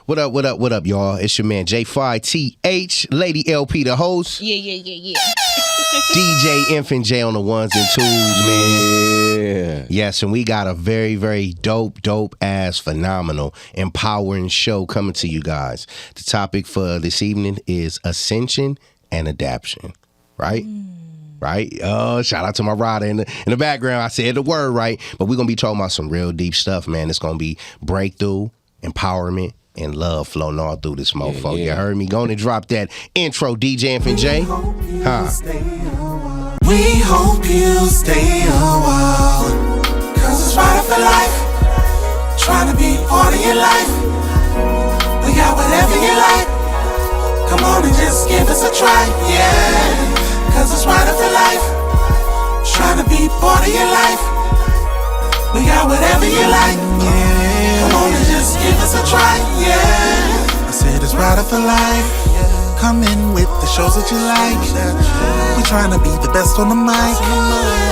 What up, y'all? It's your man J5TH, Lady LP, the host. Yeah. DJ Infant J on the ones and twos, man. Yeah. Yes, and we got a very, very dope ass, phenomenal, empowering show coming to you guys. The topic for this evening is Ascension and Adaption, right? Right? Oh, shout out to my rider in the background. I said the word right, but we're going to be talking about some real deep stuff, man. It's going to be breakthrough, empowerment, and love flowing all through this mofo. Yeah. You heard me? Go on and drop that intro, DJ Infant J. We hope you stay a while, cause it's right for life. Trying to be part of your life. We got whatever you like. Come on and just give us a try, yeah. Cause it's right for life. Trying to be part of your life. We got whatever you like, yeah. Come on and just give us a try, yeah. I said it's right for life. Come in with the shows that you like. We trying to be the best on the mic.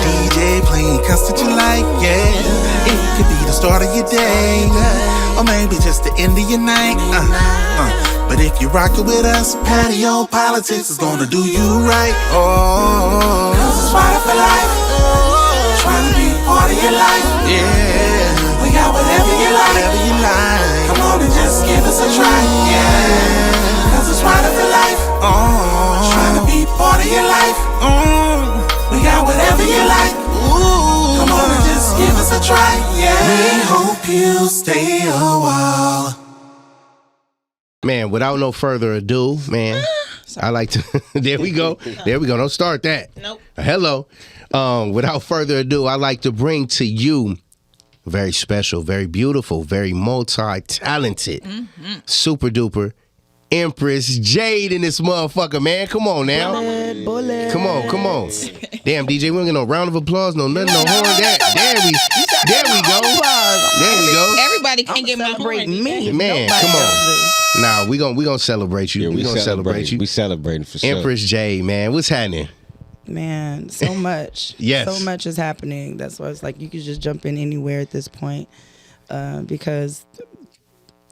DJ playing cuts that you like, yeah. It could be the start of your day, or maybe just the end of your night. But if you rock it with us, Patio PolitiCz is gonna do you right. Oh, cause it's right for life. Trying to be part of your life, yeah. We got whatever you like. Come on and just give us a try, yeah. Cause it's right for life. Oh, trying to be part of your life. We got whatever you like. Come on and just give us a try, yeah. We hope you stay a while. Man, without no further ado, man, I like to. There we go. Don't start that. Nope. Hello. Without further ado, I like to bring to you very special, very beautiful, very multi-talented, super duper Empress Jade in this motherfucker, man. Come on now. Bullet. Come on. Damn, DJ, we don't get no round of applause, no nothing, no horn. There we go. Everybody can't get my horn. Me. Man, come on. Nah, we gonna celebrate you. Yeah, we gonna celebrate you. We celebrating for sure. Empress Jade, man. What's happening? Man, so much. Yes. So much is happening. That's why it's like you could just jump in anywhere at this point, because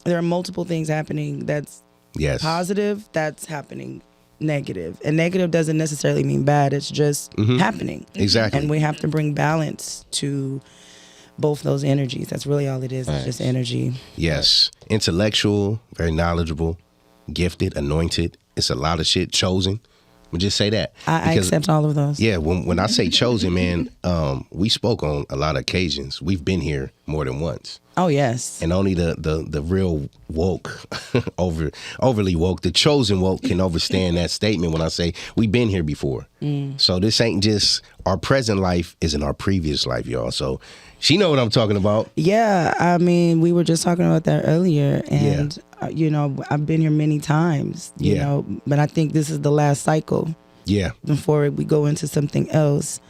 there are multiple things happening that's positive, that's happening negative. And negative doesn't necessarily mean bad. It's just happening. Exactly. And we have to bring balance to both those energies. That's really all it is. It's just energy. Yes. Intellectual, very knowledgeable, gifted, anointed. It's a lot of shit. Chosen. We'll just say that. I accept all of those. Yeah, when I say chosen, man, we spoke on a lot of occasions. We've been here more than once. Oh, yes. And only the real woke, overly woke, the chosen woke can understand that statement when I say we've been here before. So this ain't just our present life, isn't our previous life, y'all. So she know what I'm talking about. Yeah, I mean, we were just talking about that earlier. And, you know, I've been here many times, you know, but I think this is the last cycle. Yeah. Before we go into something else.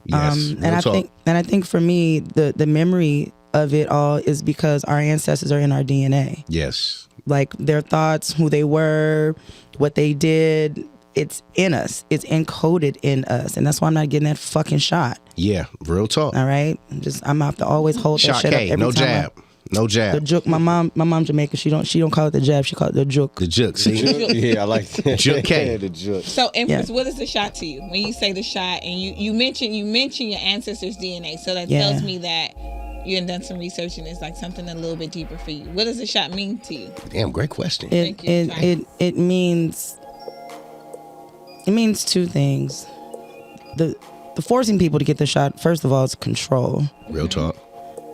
Yes. And I think for me, the memory of it all is because our ancestors are in our DNA. Yes. Like their thoughts, who they were, what they did, it's in us. It's encoded in us. And that's why I'm not getting that fucking shot. Yeah, real talk. All right? I'm gonna have to always hold shot that shit K, up every no time. Jab. No jab. The juke. My mom Jamaican. She don't call it the jab. She call it the juke. The juke. See? Yeah, I like that. Juke K. The juke. So, Empress, what is the shot to you? When you say the shot, and you mention your ancestors' DNA, so that tells me that you had done some research and it's like something a little bit deeper for you. What does the shot mean to you? Damn, great question. It means two things. The forcing people to get the shot, first of all, is control. Real talk.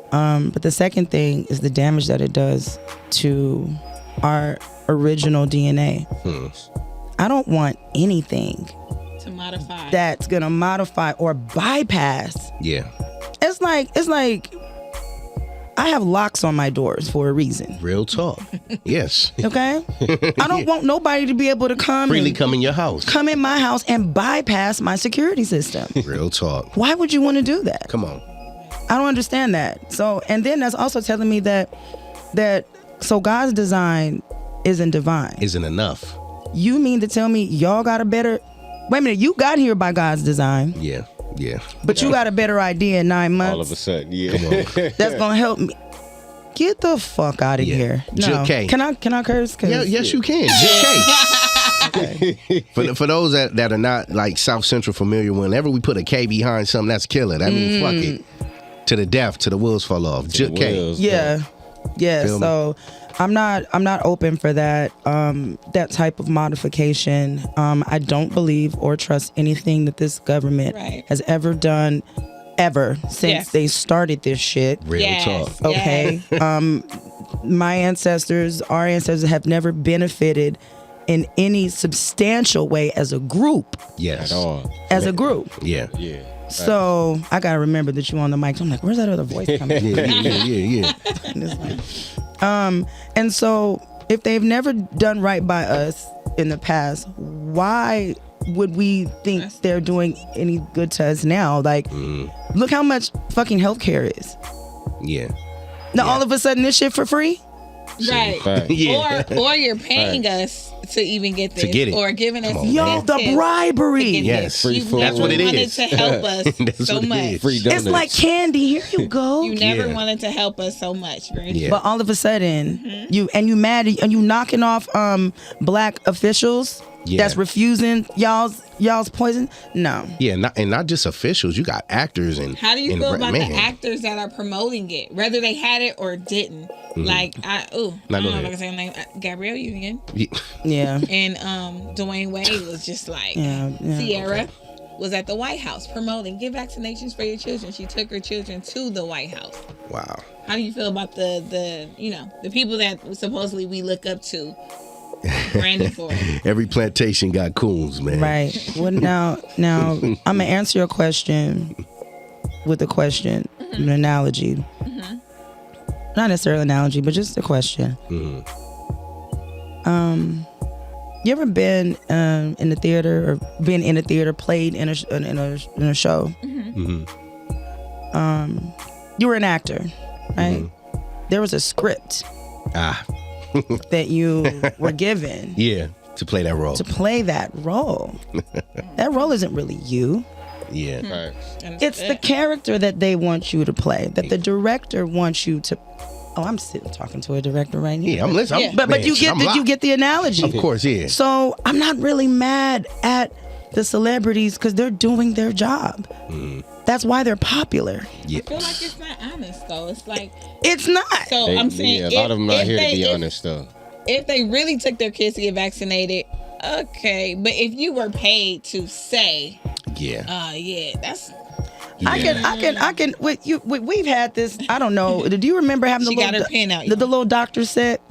But the second thing is the damage that it does to our original DNA. I don't want anything to modify that's gonna modify or bypass. Yeah. It's like I have locks on my doors for a reason. Real talk. Yes. Okay? I don't want nobody to be able to come in your house. Come in my house and bypass my security system. Real talk. Why would you want to do that? Come on. I don't understand that. So, and then that's also telling me that God's design isn't divine. Isn't enough. You mean to tell me y'all got a better... Wait a minute, you got here by God's design. Yeah. But you got a better idea in 9 months. All of a sudden, yeah. That's going to help me. Get the fuck out of here. No. K. Can I curse? Yeah, yes, you can. K. For those that are not like South Central familiar, whenever we put a K behind something, that's killer. That means fuck it. To the death, to the wheels fall off. K. Yeah. So I'm not open for that type of modification. I don't believe or trust anything that this government has ever done since they started this shit. Real talk. Okay. My ancestors, our ancestors have never benefited in any substantial way as a group. Yes. At all. As a group. Yeah. So I gotta remember that you on the mic. So I'm like, where's that other voice coming from? Yeah. And so if they've never done right by us in the past, why would we think they're doing any good to us now? Like, look how much fucking healthcare is. Yeah. Now all of a sudden this shit for free? Right. Yeah. Or you're paying us to even get this. To get it. Or giving us the bribery. Yes. Free food. That's what it is. You never wanted to help us so much. Free donuts. It's like candy. Here you go. You never wanted to help us so much. Yeah. But all of a sudden, you mad and you knocking off black officials that's refusing y'all's poison. No. Yeah, not just officials. You got actors and. How do you feel about the actors that are promoting it, whether they had it or didn't? Like I don't know if I can say her name. Gabrielle Union. Yeah. And Dwayne Wade was just like Sierra was at the White House promoting get vaccinations for your children. She took her children to the White House. Wow. How do you feel about the people that supposedly we look up to? Branded for it. Every plantation got coons, man. Right. Well, now I'm gonna answer your question with a question, an analogy. Not necessarily an analogy, but just a question. You ever been in the theater or been in a theater, played in a show? You were an actor, right? There was a script that you were given. Yeah, to play that role. That role isn't really you. Yeah. It's the character that they want you to play, that the director wants you to. Oh, I'm sitting talking to a director right here. Yeah, I'm listening. But you get the analogy. Of course, yeah. So I'm not really mad at the celebrities because they're doing their job. That's why they're popular. Yeah. I feel like it's not honest though. It's like it's not. So I'm saying a lot of them not here to be honest though. If they really took their kids to get vaccinated, okay. But if you were paid to say, that's. Yeah. I can. We've had this. I don't know. Do you remember having the little doctor set,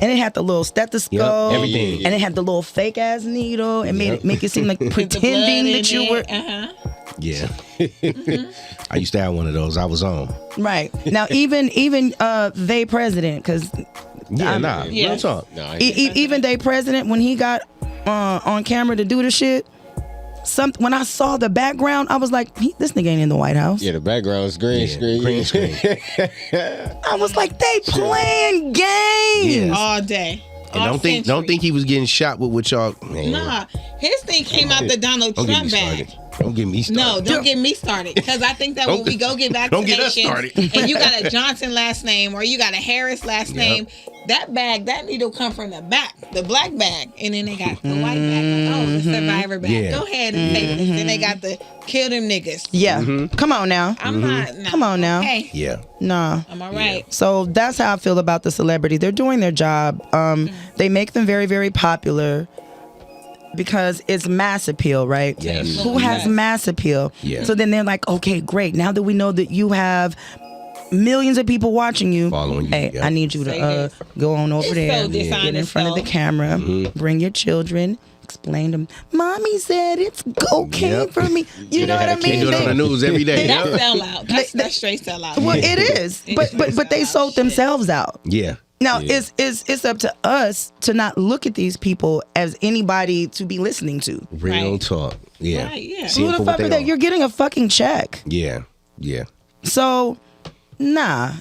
and it had the little stethoscope, everything, and it had the little fake ass needle, and make it seem like pretending that you were. Yeah. I used to have one of those. I was on. Right now, even they president because. Real talk. Even they president when he got on camera to do the shit. When I saw the background, I was like, this nigga ain't in the White House. Yeah, the background was green screen. Green screen. I was like, they playing games all day. And don't think he was getting shot with y'all. Man. Nah, his thing came out the Donald Trump bag. Don't get me started. No, don't get me started. Because I think that when we go get vaccinations, don't get us started. And you got a Johnson last name or you got a Harris last name, that needle come from the back, the black bag. And then they got the white bag. Like, the survivor bag. Yeah. Go ahead and take this. Then they got the kill them niggas. Yeah. Come on now. I'm not. No. Come on now. Okay. Yeah. Nah. I'm all right. So that's how I feel about the celebrities. They're doing their job. They make them very, very popular. Because it's mass appeal, right? Yes. Who has mass appeal? Yeah. So then they're like, okay, great. Now that we know that you have millions of people watching you, following you, hey, I need you to go on over there, so get in front of the camera, bring your children, explain to them. Mommy said it's okay for me. You know what I mean? They do it on the news every day. That's sell out. That's straight sell out. Well, it is, but they sold themselves out. Yeah. Now it's up to us to not look at these people as anybody to be listening to. Real talk. Yeah. Right, yeah. Who the fuck are they? You're getting a fucking check. Yeah. Yeah. So nah.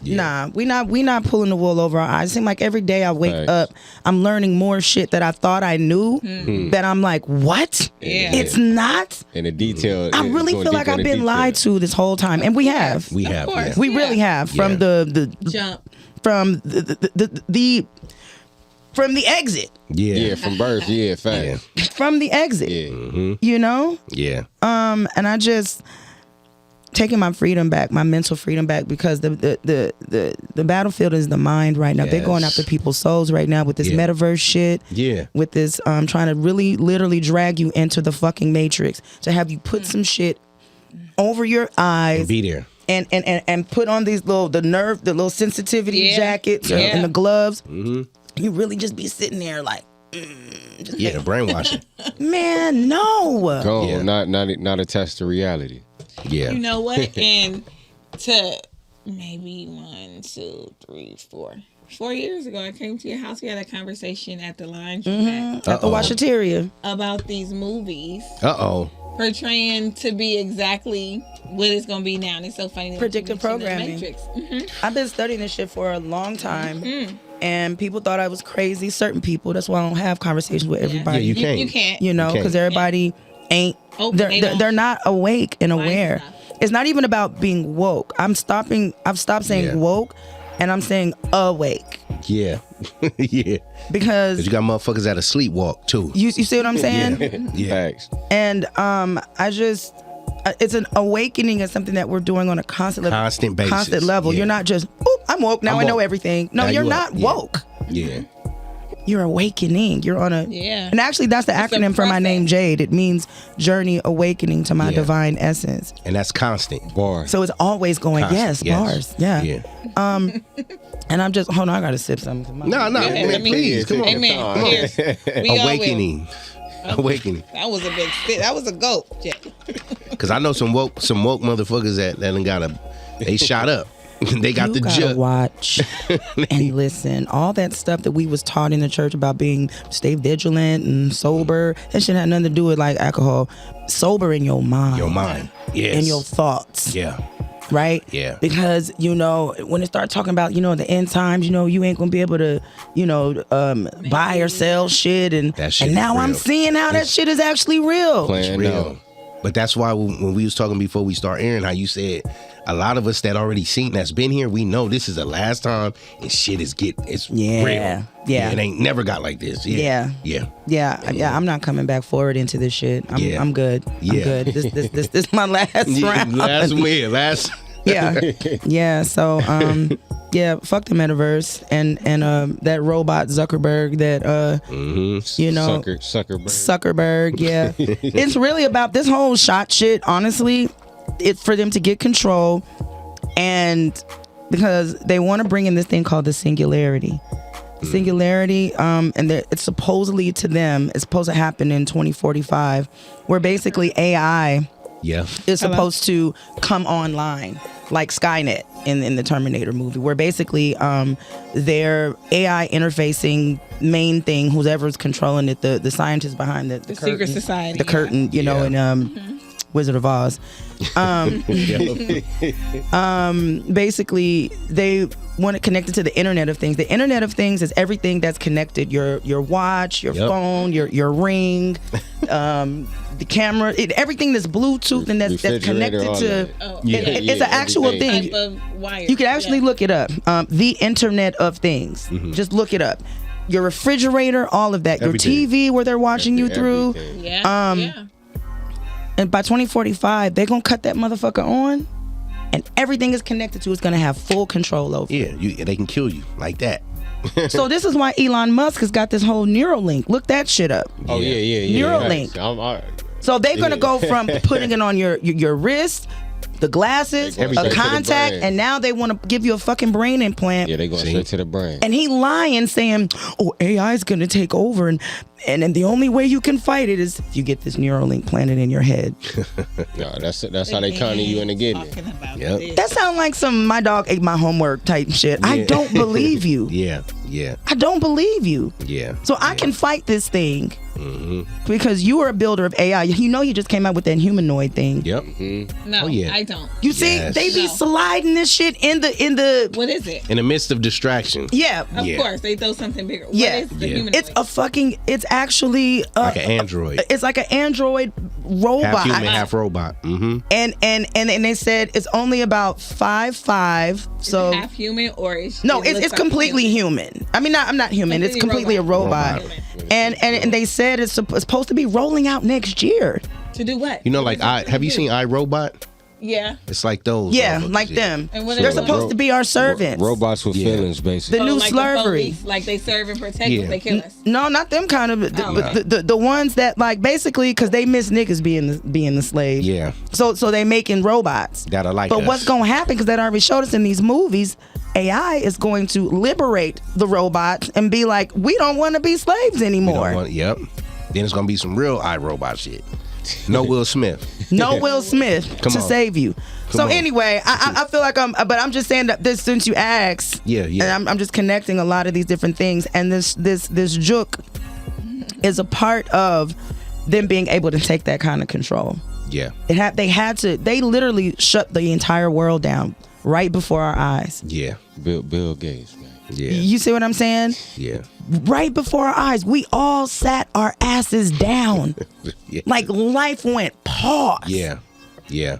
We not pulling the wool over our eyes. It seems like every day I wake up, I'm learning more shit that I thought I knew. That I'm like, what? Yeah. It's not. And the detail. I really feel like I've been lied to this whole time, and we have. We have. Yeah. We really have from the jump. from the exit. Yeah, from birth. Yeah, fact. From the exit. Yeah. Mm-hmm. You know? Yeah. And I just taking my freedom back, my mental freedom back, because the battlefield is the mind right now. Yes. They're going after people's souls right now with this metaverse shit. Yeah. With this trying to really literally drag you into the fucking matrix to have you put some shit over your eyes. And be there. And put on these the little sensitivity jackets and the gloves. Mm-hmm. You really just be sitting there like, the brainwashing. Man, no. Go not attached to reality. Yeah. You know what? And to maybe 4 years ago, I came to your house. We had a conversation at the laundromat At the washateria about these movies. Portraying to be exactly what it's going to be now. And it's so funny. Predictive programming. I've been studying this shit for a long time. And people thought I was crazy. Certain people. That's why I don't have conversations with everybody. Yeah, you can't. You can't. You know, because everybody ain't. They're not awake and aware. It's not even about being woke. I've stopped saying woke, and I'm saying awake. Yeah. Yeah. Because you got motherfuckers that are sleepwalk too. You see what I'm saying? Yeah. And I just it's an awakening of something that we're doing on a constant basis. Constant level. Yeah. You're not just, I'm woke, now I know everything. No, you're not woke. Yeah. You're awakening. You're on a and actually that's the acronym for my name, Jade. It means journey awakening to my divine essence. And that's constant. Bars. So it's always going, constant. bars. Yeah. And I'm just I gotta sip something. No, man, please. Come on. Amen. Cheers. Awakening. Awakening. That was a big spit. That was a gulp. Cause I know some woke motherfuckers that done they shot up. They got the gotta watch and listen. All that stuff that we was taught in the church about stay vigilant and sober, that shit had nothing to do with like alcohol. Sober in your mind. Your mind. Yes. In your thoughts. Yeah. Right? Yeah. Because, when it starts talking about, the end times, you ain't gonna be able to, buy or sell shit. And now I'm seeing how that shit is actually real. It's real. But that's why when we was talking before we start airing, how you said a lot of us that already seen that's been here, we know this is the last time and shit is real. Yeah. It ain't never got like this. Yeah. I'm not coming back forward into this shit. I'm good. I'm good. This is my last round. Last win. Last. Yeah. So fuck the metaverse and that robot Zuckerberg that Zuckerberg. Yeah. It's really about this whole shot shit, honestly. It's for them to get control, and because they want to bring in this thing called the singularity. And it's supposedly to them, it's supposed to happen in 2045, where basically AI is supposed to come online, like Skynet in the Terminator movie, where basically their AI interfacing main thing, whoever's controlling it, the scientists behind the curtain, secret society, the curtain, and Wizard of Oz. Basically, they want to connect it to the Internet of Things. The Internet of Things is everything that's connected: your watch, your phone, your ring, the camera, everything that's Bluetooth and that's connected to. It's an actual thing. You can actually look it up. The Internet of Things. Just look it up. Your refrigerator, all of that. Everything. Your TV, where they're watching you through. And by 2045, they're going to cut that motherfucker on, and everything is connected to it's going to have full control over. Yeah, they can kill you like that. So this is why Elon Musk has got this whole Neuralink. Look that shit up. Oh, yeah. Neuralink. So they're going to go from putting it on your wrist, the glasses, a contact, and now they want to give you a fucking brain implant. Yeah, they go straight to the brain. And he lying, saying, AI is going to take over, and the only way you can fight it is if you get this Neuralink planted in your head. No, that's how they conning you into getting it. That sounds like some my dog ate my homework type shit. I don't believe you. Yeah. I don't believe you. Yeah. So I can fight this thing because you are a builder of AI. You just came out with that humanoid thing. Yep. No, I don't. You see, they be sliding this shit in the. What is it? In the midst of distraction. Yeah. Of course, they throw something bigger. Yeah. What is the humanoid? It's actually like an android. It's like an android robot. Half human, half robot. Mm-hmm. And they said it's only about 5'5". So half human or it's completely human. I mean, I'm not human. It's completely a robot. And they said it's supposed to be rolling out next year. To do what? You know, like have you seen iRobot? Yeah. It's like those. Yeah, like them. And they're supposed to be our servants. Robots with feelings, basically. The new slavery. Like they serve and protect, but they kill us. No, not them kind of. The ones that like basically because they miss niggas being the slave. Yeah. So they making robots. Gotta like But us. what's gonna happen? Because that already showed us in these movies. AI is going to liberate the robots and be like, we don't want to be slaves anymore. Yep. Then it's gonna be some real iRobot shit. No Will Smith. No Will Smith to save you. Anyway, I feel like but I'm just saying that this since you asked. Yeah. And I'm just connecting a lot of these different things, and this juke is a part of them being able to take that kind of control. Yeah. They literally shut the entire world down right before our eyes. Yeah. Bill Gates, man. Yeah. You see what I'm saying? Yeah. Right before our eyes, we all sat our asses down. Yeah. Like life went pause. Yeah. Yeah.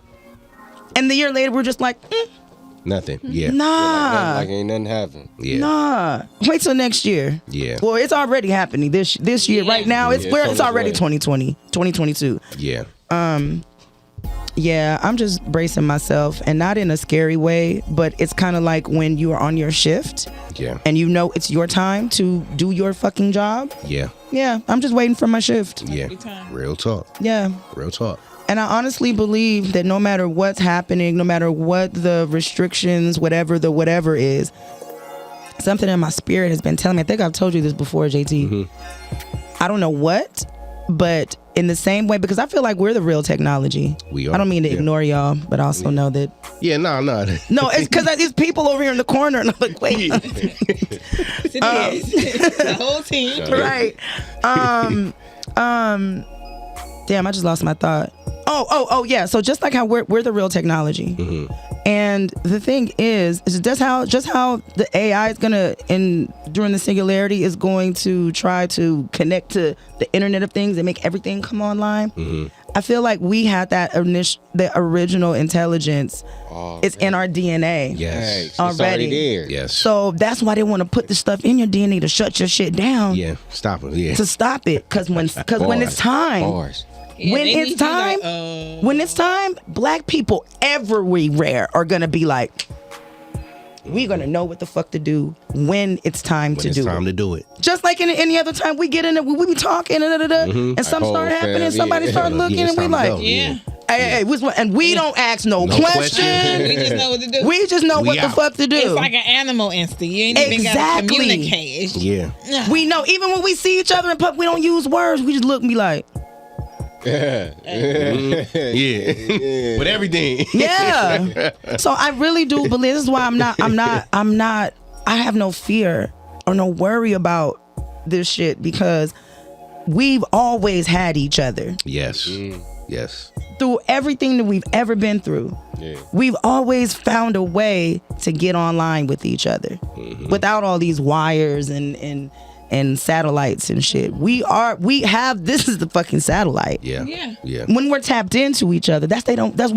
And the year later, we're just like, Nothing. Yeah. Nah. Like ain't nothing happened. Yeah. Nah. Wait till next year. Yeah. Well, it's already happening this year. Right now, it's already 2022. Yeah. Yeah, I'm just bracing myself, and not in a scary way, but it's kind of like when you are on your shift. Yeah. And you know it's your time to do your fucking job. Yeah. Yeah, I'm just waiting for my shift. Yeah. Real talk. Yeah. Real talk. And I honestly believe that no matter what's happening, no matter what the restrictions, whatever the whatever is, something in my spirit has been telling me. I think I've told you this before, JT. Mm-hmm. I don't know what, but in the same way, because I feel like we're the real technology. We are. I don't mean to ignore y'all, but I also know that. Yeah, no. No, it's because there's people over here in the corner, and I'm like, wait. The whole team. Right. Damn, I just lost my thought. Oh, yeah. So just like how we're the real technology. Mm-hmm. And the thing is just how the AI is gonna during the singularity is going to try to connect to the Internet of Things and make everything come online. Mm-hmm. I feel like we had the original intelligence. It's in our DNA. Yes. Already there. Yes. So that's why they want to put the stuff in your DNA to shut your shit down. Yeah. Stop it. Yeah. To stop it, because when it's time. Bars. Yeah, when it's time, black people everywhere are gonna be like, we're gonna know what the fuck to do when it's time to do it. Just like in any other time, we get in it, we be talking, and something start happening, somebody start looking, and we like, hey, and we don't ask no questions. We just know what to do. We just know what the fuck to do. It's like an animal instinct. You ain't even gotta communicate. Yeah. We know, even when we see each other in public, we don't use words. We just look and be like, yeah. With everything. Yeah. So I really do believe this is why I have no fear or no worry about this shit, because we've always had each other. Yes. Yes. Through everything that we've ever been through. Yeah. We've always found a way to get online with each other without all these wires and satellites and shit. This is the fucking satellite. Yeah. When we're tapped into each other, that's why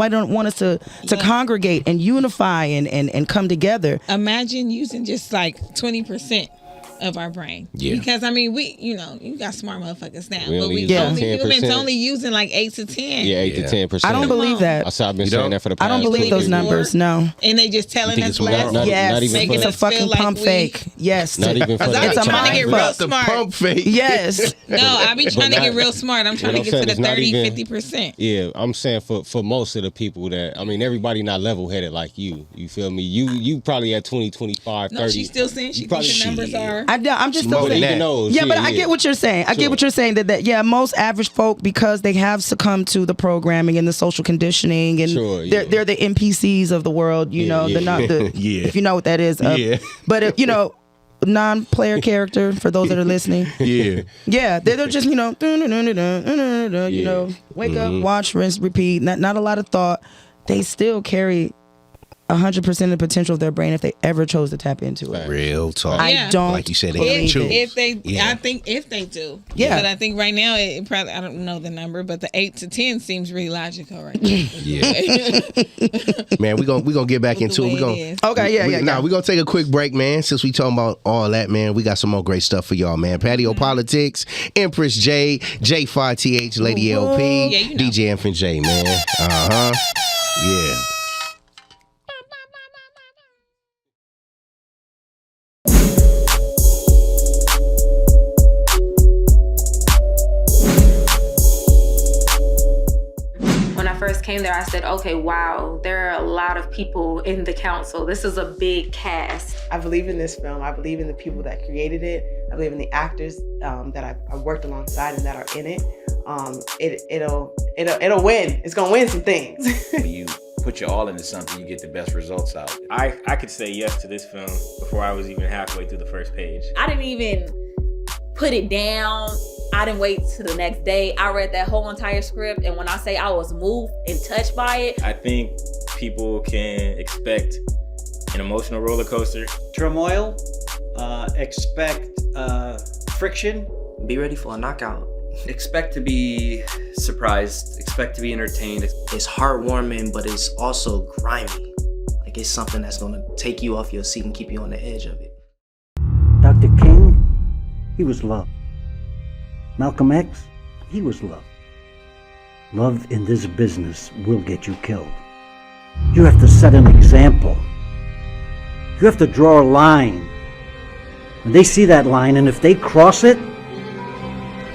they don't want us to congregate and unify and come together. Imagine using just like 20% of our brain. Yeah. Because I mean, you got smart motherfuckers now, but humans only using like 8 to 10. Yeah, 8 to 10%. I don't believe that. I've been saying that for the past. I don't believe those numbers. No. And they just telling us less. Yes, making it's a us feel fucking like pump fake. Yes, not even for I'm trying to get real smart. Pump fake. Yes. No, I be trying to get real smart. I'm trying to get to the 30-50%. Yeah, I'm saying for most of the people that, I mean, everybody not level headed like you. You feel me? You probably at 20, 25, 30. No, she's still saying she thinks the numbers are. I'm just still. Yeah, but I get what you're saying. I get what you're saying that most average folk, because they have succumbed to the programming and the social conditioning, and they're the NPCs of the world. They're not the if you know what that is. But non-player character for those that are listening. They're just wake up, watch, rinse, repeat. Not a lot of thought. They still carry 100% of the potential of their brain if they ever chose to tap into it. Real talk. I don't, like you said, they choose. If they, I think if they do. Yeah. But I think right now it probably, I don't know the number, but the 8 to 10 seems really logical right now. Yeah. Man, we gonna get back into it. We're gonna take a quick break, man. Since we talking about all that, man, we got some more great stuff for y'all, man. Patio PolitiCz, Empress Jade, J5TH, Lady LP, DJ Infant J, man. Yeah. First came there, I said, okay, wow, there are a lot of people in the council. This is a big cast. I believe in this film. I believe in the people that created it. I believe in the actors that I've worked alongside and that are in it. It'll win. It's gonna win some things. When you put your all into something, you get the best results out. I could say yes to this film before I was even halfway through the first page. I didn't even put it down. I didn't wait till the next day. I read that whole entire script, and when I say I was moved and touched by it, I think people can expect an emotional roller coaster. Turmoil, expect friction. Be ready for a knockout. Expect to be surprised, expect to be entertained. It's heartwarming, but it's also grimy. Like it's something that's gonna take you off your seat and keep you on the edge of it. Dr. King, he was loved. Malcolm X, he was loved. Love in this business will get you killed. You have to set an example. You have to draw a line. When they see that line, and if they cross it,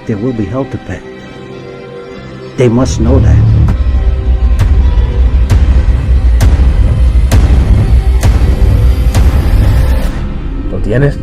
there will be hell to pay. They must know that. ¿Lo tienes?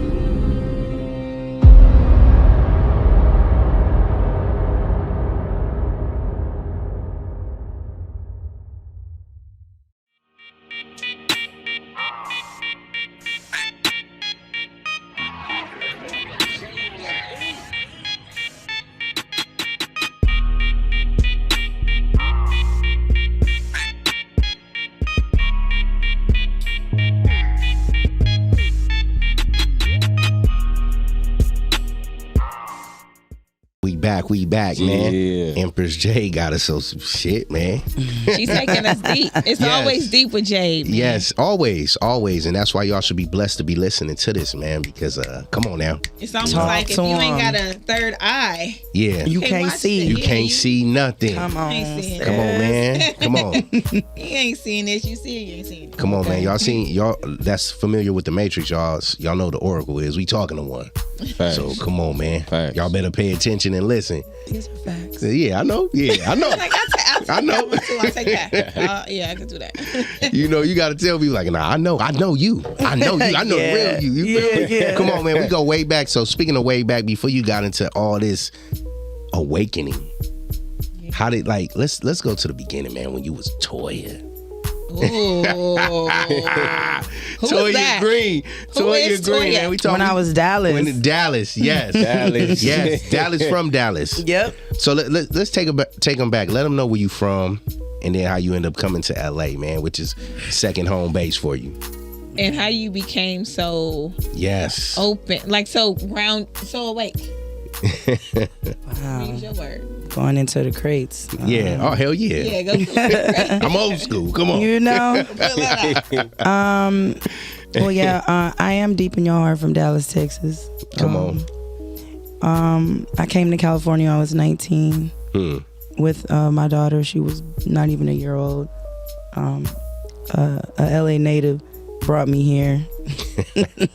We back, man. Empress Jade got us some shit, man. She's taking us deep. It's always deep with Jade, man. Yes, always. And that's why y'all should be blessed to be listening to this, man, because come on now. It's almost like if you ain't got a third eye, you can't see. You can't see nothing. Come on. Come on, man. Come on. You ain't seeing this. You see it, you ain't seeing it. Come on, man. Y'all that's familiar with the Matrix, y'all know the Oracle is. We talking to one. Facts. So come on, man. Facts. Y'all better pay attention and listen. These are facts. Yeah, I know. I know. I know. I'll take that. Yeah, I can do that. You got to tell people like, nah, I know you. I know the real you. You feel me? Yeah. Come on, man. We go way back. So speaking of way back, before you got into all this awakening, how did let's go to the beginning, man, when you was Toya. Ooh. Who Toya is that? Green. Toya Green, man. We talking when I was Dallas. Dallas, yes. Dallas. Yes, Dallas from Dallas. Yep. So let's take them back. Let them know where you from and then how you end up coming to LA, man, which is second home base for you. And how you became so open, so awake. Wow. Use your word. Going into the crates. Yeah. Oh, hell yeah. Yeah, go to it. I'm old school. Come on. You know. Well, yeah. I am deep in your heart from Dallas, Texas. Come on. I came to California when I was 19 with my daughter. She was not even a year old. A LA native brought me here.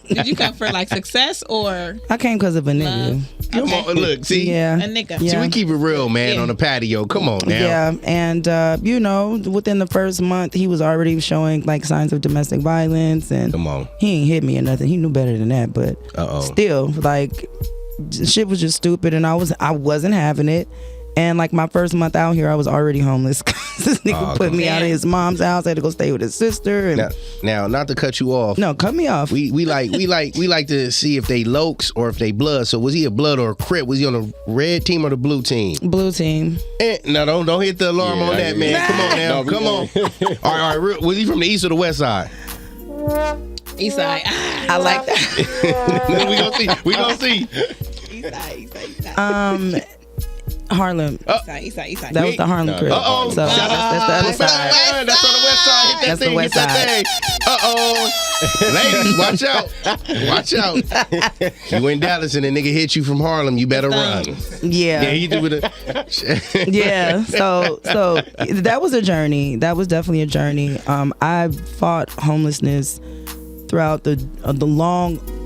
Did you come for success or? I came because of a nigga. Come on, look, see? Yeah. A nigga. See, we keep it real, man, on the patio. Come on now. Yeah, and within the first month, he was already showing signs of domestic violence, and come on, he ain't hit me or nothing. He knew better than that, but still, shit was just stupid, and I wasn't having it. And like my first month out here, I was already homeless. This nigga put me out of his mom's house. I had to go stay with his sister. And now, not to cut you off. No, cut me off. We like to see if they lokes or if they blood. So was he a blood or a crip? Was he on the red team or the blue team? Blue team. No, don't hit the alarm on that, man. Come on now, come on. All right. Was he from the east or the west side? East side. I like that. We gonna see. East side. Harlem. East side. That was the Harlem crib. Uh-oh. So that's the other side. That's on the west side. Hit that That's thing. the west Hit that thing. Ladies, watch out. You in Dallas and a nigga hit you from Harlem, you better run. Yeah. Yeah, he do with it. Yeah. So that was a journey. That was definitely a journey. I fought homelessness throughout the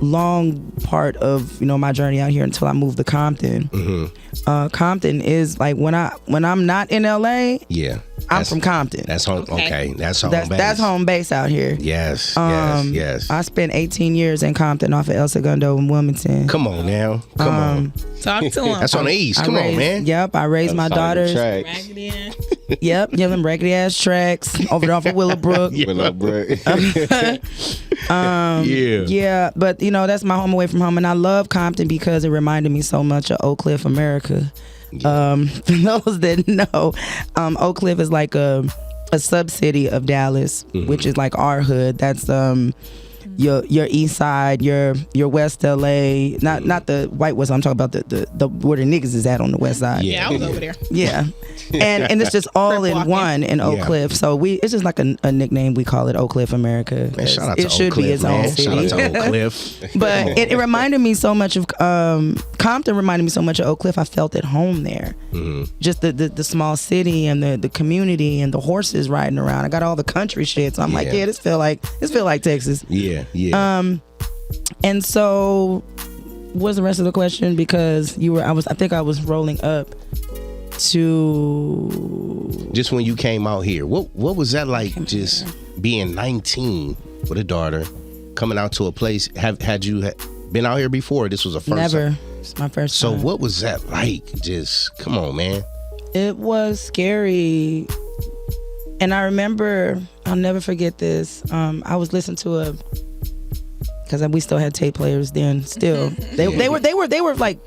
long part of my journey out here until I moved to Compton. Mm-hmm. Compton is like when I'm not in LA. Yeah, I'm from Compton. That's home. Okay, that's home base. That's home base out here. Yes, yes. I spent 18 years in Compton off of El Segundo in Wilmington. Come on now, come on. Talk to him. That's on the east. Come on, man. Yep, I raised my daughters. Yep, them raggedy ass tracks over there off of Willowbrook. Yeah, but that's my home away from home, and I love Compton because it reminded me so much of Oak Cliff, America. For those that know, Oak Cliff is like a sub-city of Dallas, which is like our hood. That's your east side, your west LA, not the white west. I'm talking about the where the niggas is at on the west side. Yeah, I was over there. Yeah, and it's just all in one in Oak Cliff. So it's just like a nickname. We call it Oak Cliff, America. Man, shout out to it should Oak Cliff, be its own city. Shout out to Oak Cliff. But it reminded me so much of Compton. Reminded me so much of Oak Cliff. I felt at home there. Just the small city and the community and the horses riding around. I got all the country shit. So I'm like, this feel like Texas. Yeah. And so what's the rest of the question? Because I think I was rolling up to just when you came out here. What was that like? Just being 19 with a daughter, coming out to a place. Had you been out here before? This was a first Never. time? It's my first so time. What was that like? Just come on, man. It was scary. And I remember, I'll never forget this. I was listening to because we still had tape players then. Still, they were like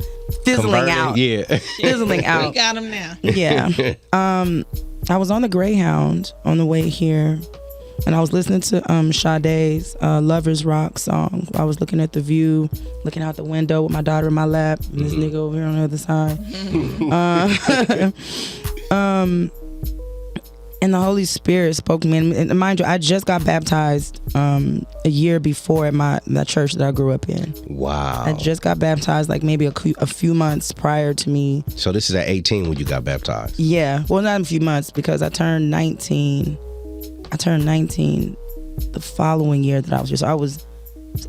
fizzling out. Yeah, fizzling out. We got them now. Yeah. I was on the Greyhound on the way here, and I was listening to Sade's "Lovers Rock" song. I was looking at the view, looking out the window with my daughter in my lap, and this nigga over here on the other side. And the Holy Spirit spoke to me. And mind you, I just got baptized a year before at that church that I grew up in. Wow. I just got baptized like maybe a few months prior to me. So this is at 18 when you got baptized? Yeah. Well, not a few months because I turned 19. I turned 19 the following year that I was here. So I was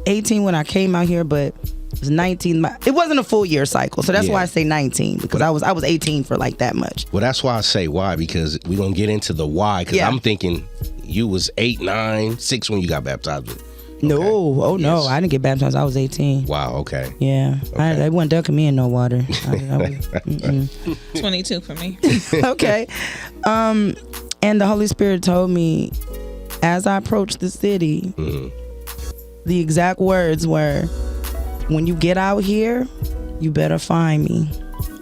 18 when I came out here, but it was 19. It wasn't a full year cycle, so that's why I say 19 because I was 18 for like that much. Well, that's why I say why, because we're gonna get into the why. Because I'm thinking you was 8, 9, 6 when you got baptized. Okay. No, no, I didn't get baptized. I was 18. Wow. Okay. Yeah, okay. I wasn't dunking me in no water. 22 for me. Okay, and the Holy Spirit told me as I approached the city, the exact words were, when you get out here, you better find me.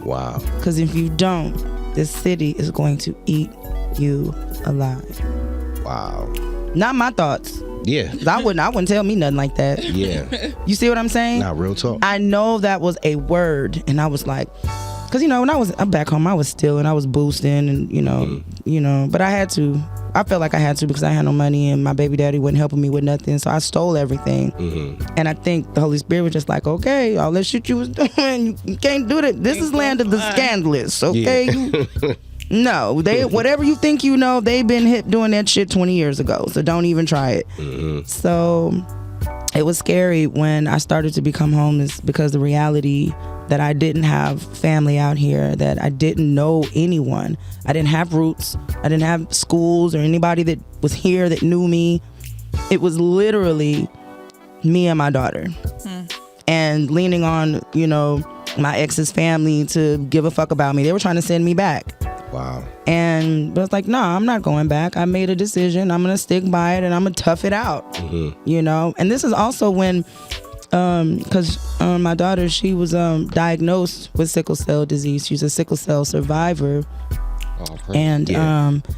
Wow. Because if you don't, this city is going to eat you alive. Wow. Not my thoughts. Yeah. I wouldn't tell me nothing like that. Yeah. You see what I'm saying? Not real talk. I know that was a word, and I was like, because when I was back home, I was stealing, I was boosting, and but I felt like I had to because I had no money and my baby daddy wasn't helping me with nothing, so I stole everything. And I think the Holy Spirit was just like, okay, all that shit you was doing, you can't do that. This is land of the scandalous, okay? Yeah. No, whatever you think you know, they've been hip doing that shit 20 years ago, so don't even try it. So it was scary when I started to become homeless because the reality that I didn't have family out here, that I didn't know anyone. I didn't have roots. I didn't have schools or anybody that was here that knew me. It was literally me and my daughter. And leaning on, my ex's family to give a fuck about me. They were trying to send me back. Wow. And I was like, nah, I'm not going back. I made a decision. I'm going to stick by it and I'm going to tough it out. You know? And this is also when, because my daughter, she was diagnosed with sickle cell disease. She's a sickle cell survivor. And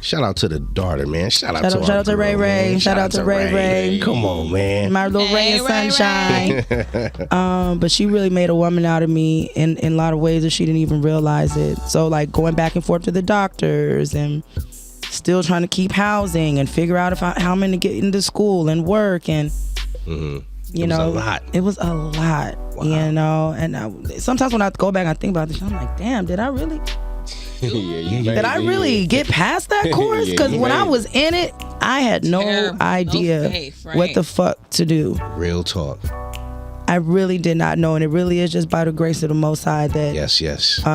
shout out to the daughter, man. Shout out to Ray Ray. Shout out to Ray Ray. Come on, man. My little ray of sunshine. But she really made a woman out of me in a lot of ways that she didn't even realize it. So like going back and forth to the doctors and still trying to keep housing and figure out how I'm going to get into school and work and you know, it was a lot. Wow. You know, and sometimes when I go back and I think about this, I'm like, damn, did I really? Did I really get past that course? Because when I was in it, I had no idea what the fuck to do. Real talk. I really did not know, and it really is just by the grace of the Most High that. Yes. Shout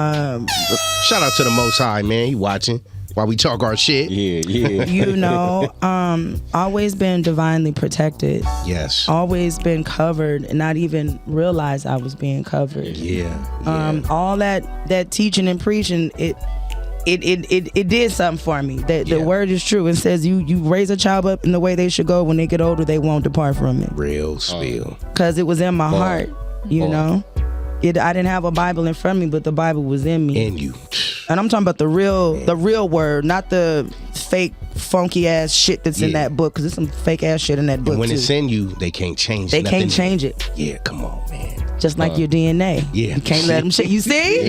out to the Most High, man. He watching while we talk our shit. Yeah. You know, always been divinely protected. Yes. Always been covered, and not even realize I was being covered. Yeah. All that teaching and preaching, it did something for me. The word is true. It says you raise a child up in the way they should go. When they get older, they won't depart from it. Real spill. Because it was in my heart, you know. I didn't have a Bible in front of me, but the Bible was in me. In you. And I'm talking about the real word, not the fake funky ass shit that's in that book, because there's some fake ass shit in that book. And when too. it's in you, they can't change They can't change it. Yeah, come on, man. Just like your DNA. Yeah. You can't let them shit. You see?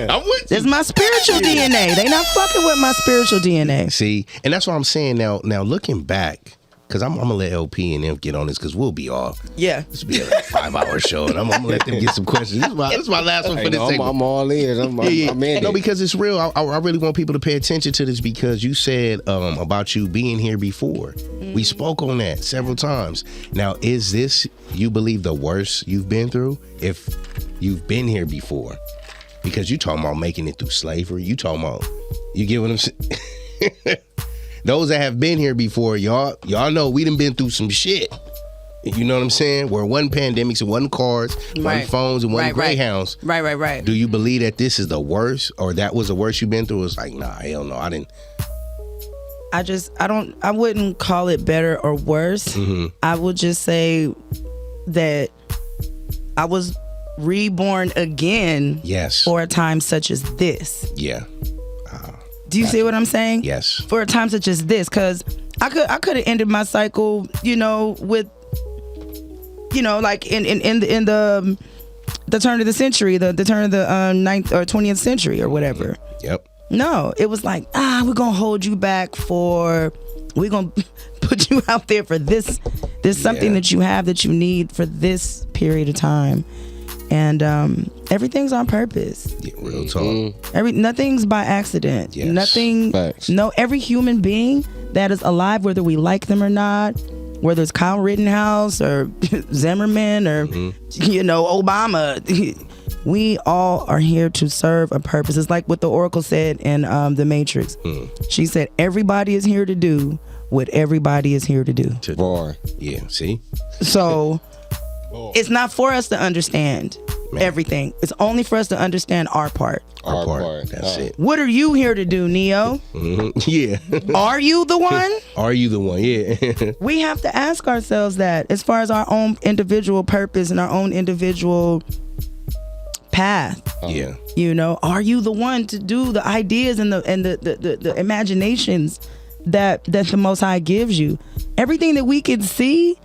I'm with you. That's my spiritual DNA. They not fucking with my spiritual DNA. See? And that's what I'm saying now. Now looking back, because I'm going to let LP and them get on this because we'll be off. Yeah. This will be a 5-hour show, and I'm going to let them get some questions. This is my last one for this segment. I'm all in. I'm in. No, because it's real. I really want people to pay attention to this because you said about you being here before. We spoke on that several times. Now, is this, you believe, the worst you've been through if you've been here before? Because you talking about making it through slavery. You talking about, you get what I'm saying? Those that have been here before, y'all know we done been through some shit. You know what I'm saying? Where one pandemics and one cars, one phones and one Greyhounds. Right. Do you believe that this is the worst, or that was the worst you've been through? It's like, nah, hell no, I didn't. I wouldn't call it better or worse. I would just say that I was reborn again. Yes. For a time such as this. Yeah. Do you see what I'm saying? Yes. For a time such as this, because I could have ended my cycle, you know, with, you know, like in the turn of the century, the turn of the 9th or 20th century or whatever. Yep. No, it was like, we're gonna hold you back we're gonna put you out there for this. There's something that you have that you need for this period of time. And everything's on purpose. Yeah, real talk. Nothing's by accident. Yes. Nothing. Facts. No, every human being that is alive, whether we like them or not, whether it's Kyle Rittenhouse or Zimmerman or you know, Obama, we all are here to serve a purpose. It's like what the Oracle said in The Matrix. She said, "Everybody is here to do what everybody is here to do." Yeah. See. So. It's not for us to understand everything. It's only for us to understand our part. Our part. That's it. What are you here to do, Neo? Yeah. Are you the one? Are you the one? Yeah. We have to ask ourselves that as far as our own individual purpose and our own individual path. Yeah. You know, are you the one to do the ideas and the imaginations that the Most High gives you? Everything that we can see,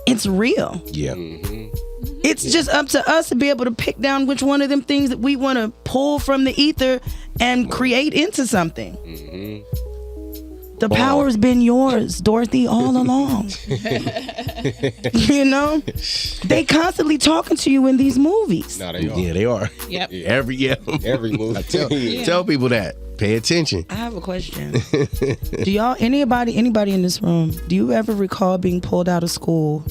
it's real. Yeah. It's just up to us to be able to pick down which one of them things that we want to pull from the ether and create into something. The power's been yours, Dorothy, all along. You know? They constantly talking to you in these movies. No, they are. Yeah, they are. Yep. Every movie. Tell people that. Pay attention. I have a question. Do y'all, anybody in this room, do you ever recall being pulled out of school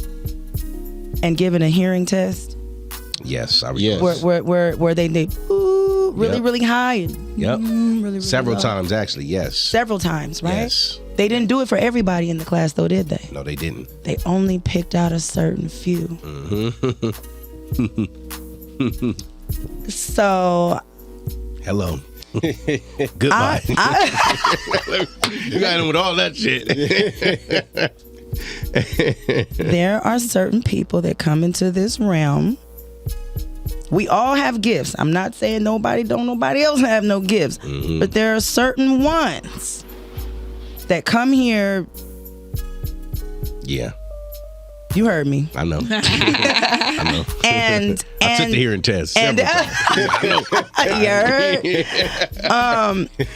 and given a hearing test? Yes, I recall. Yes. Where they really high and really several low. times actually. Yes. Several times, right? Yes. They didn't do it for everybody in the class, though, did they? No, they didn't. They only picked out a certain few. So. Hello. Goodbye. You got him with all that shit. There are certain people that come into this realm. We all have gifts. I'm not saying nobody else have no gifts. Mm-hmm. But there are certain ones that come here. Yeah. You heard me. I know. I know. And I took the hearing test. You heard?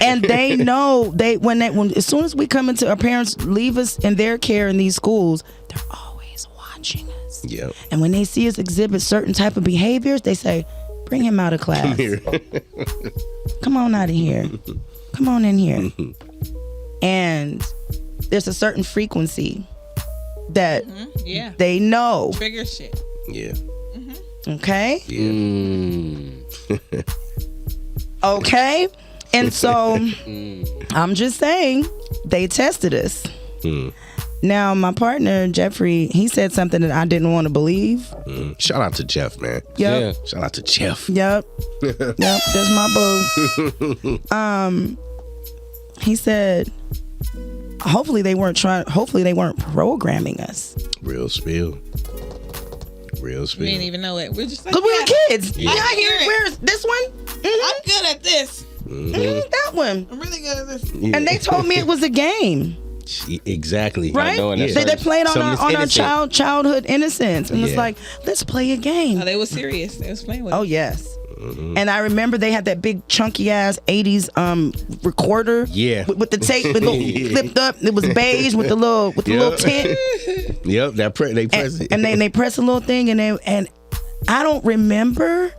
And they know when as soon as we come into, our parents leave us in their care in these schools, they're always watching us. Yeah. And when they see us exhibit certain type of behaviors, they say, "Bring him out of class. Come here. Come on out of here. Come on in here." And there's a certain frequency that they know. Trigger shit. Yeah. Okay? Yeah. Okay? And so, I'm just saying, they tested us. Now, my partner, Jeffrey, he said something that I didn't want to believe. Shout out to Jeff, man. Yep. Yeah. Shout out to Jeff. Yep. That's my boo. He said, hopefully they weren't programming us. Real spill. We didn't even know it. We're just like, because we were kids. Yeah. I hear it. Where's this one? I'm good at this. That one. I'm really good at this. Yeah. And they told me it was a game. Exactly. Right? They played on our childhood innocence. And it's like, let's play a game. Oh, they were serious. They was playing with it. Oh, yes. And I remember they had that big chunky ass 80s recorder. Yeah. With the tape flipped up. It was beige with the little tint. Yep. They press it. And they press a little thing and I don't remember.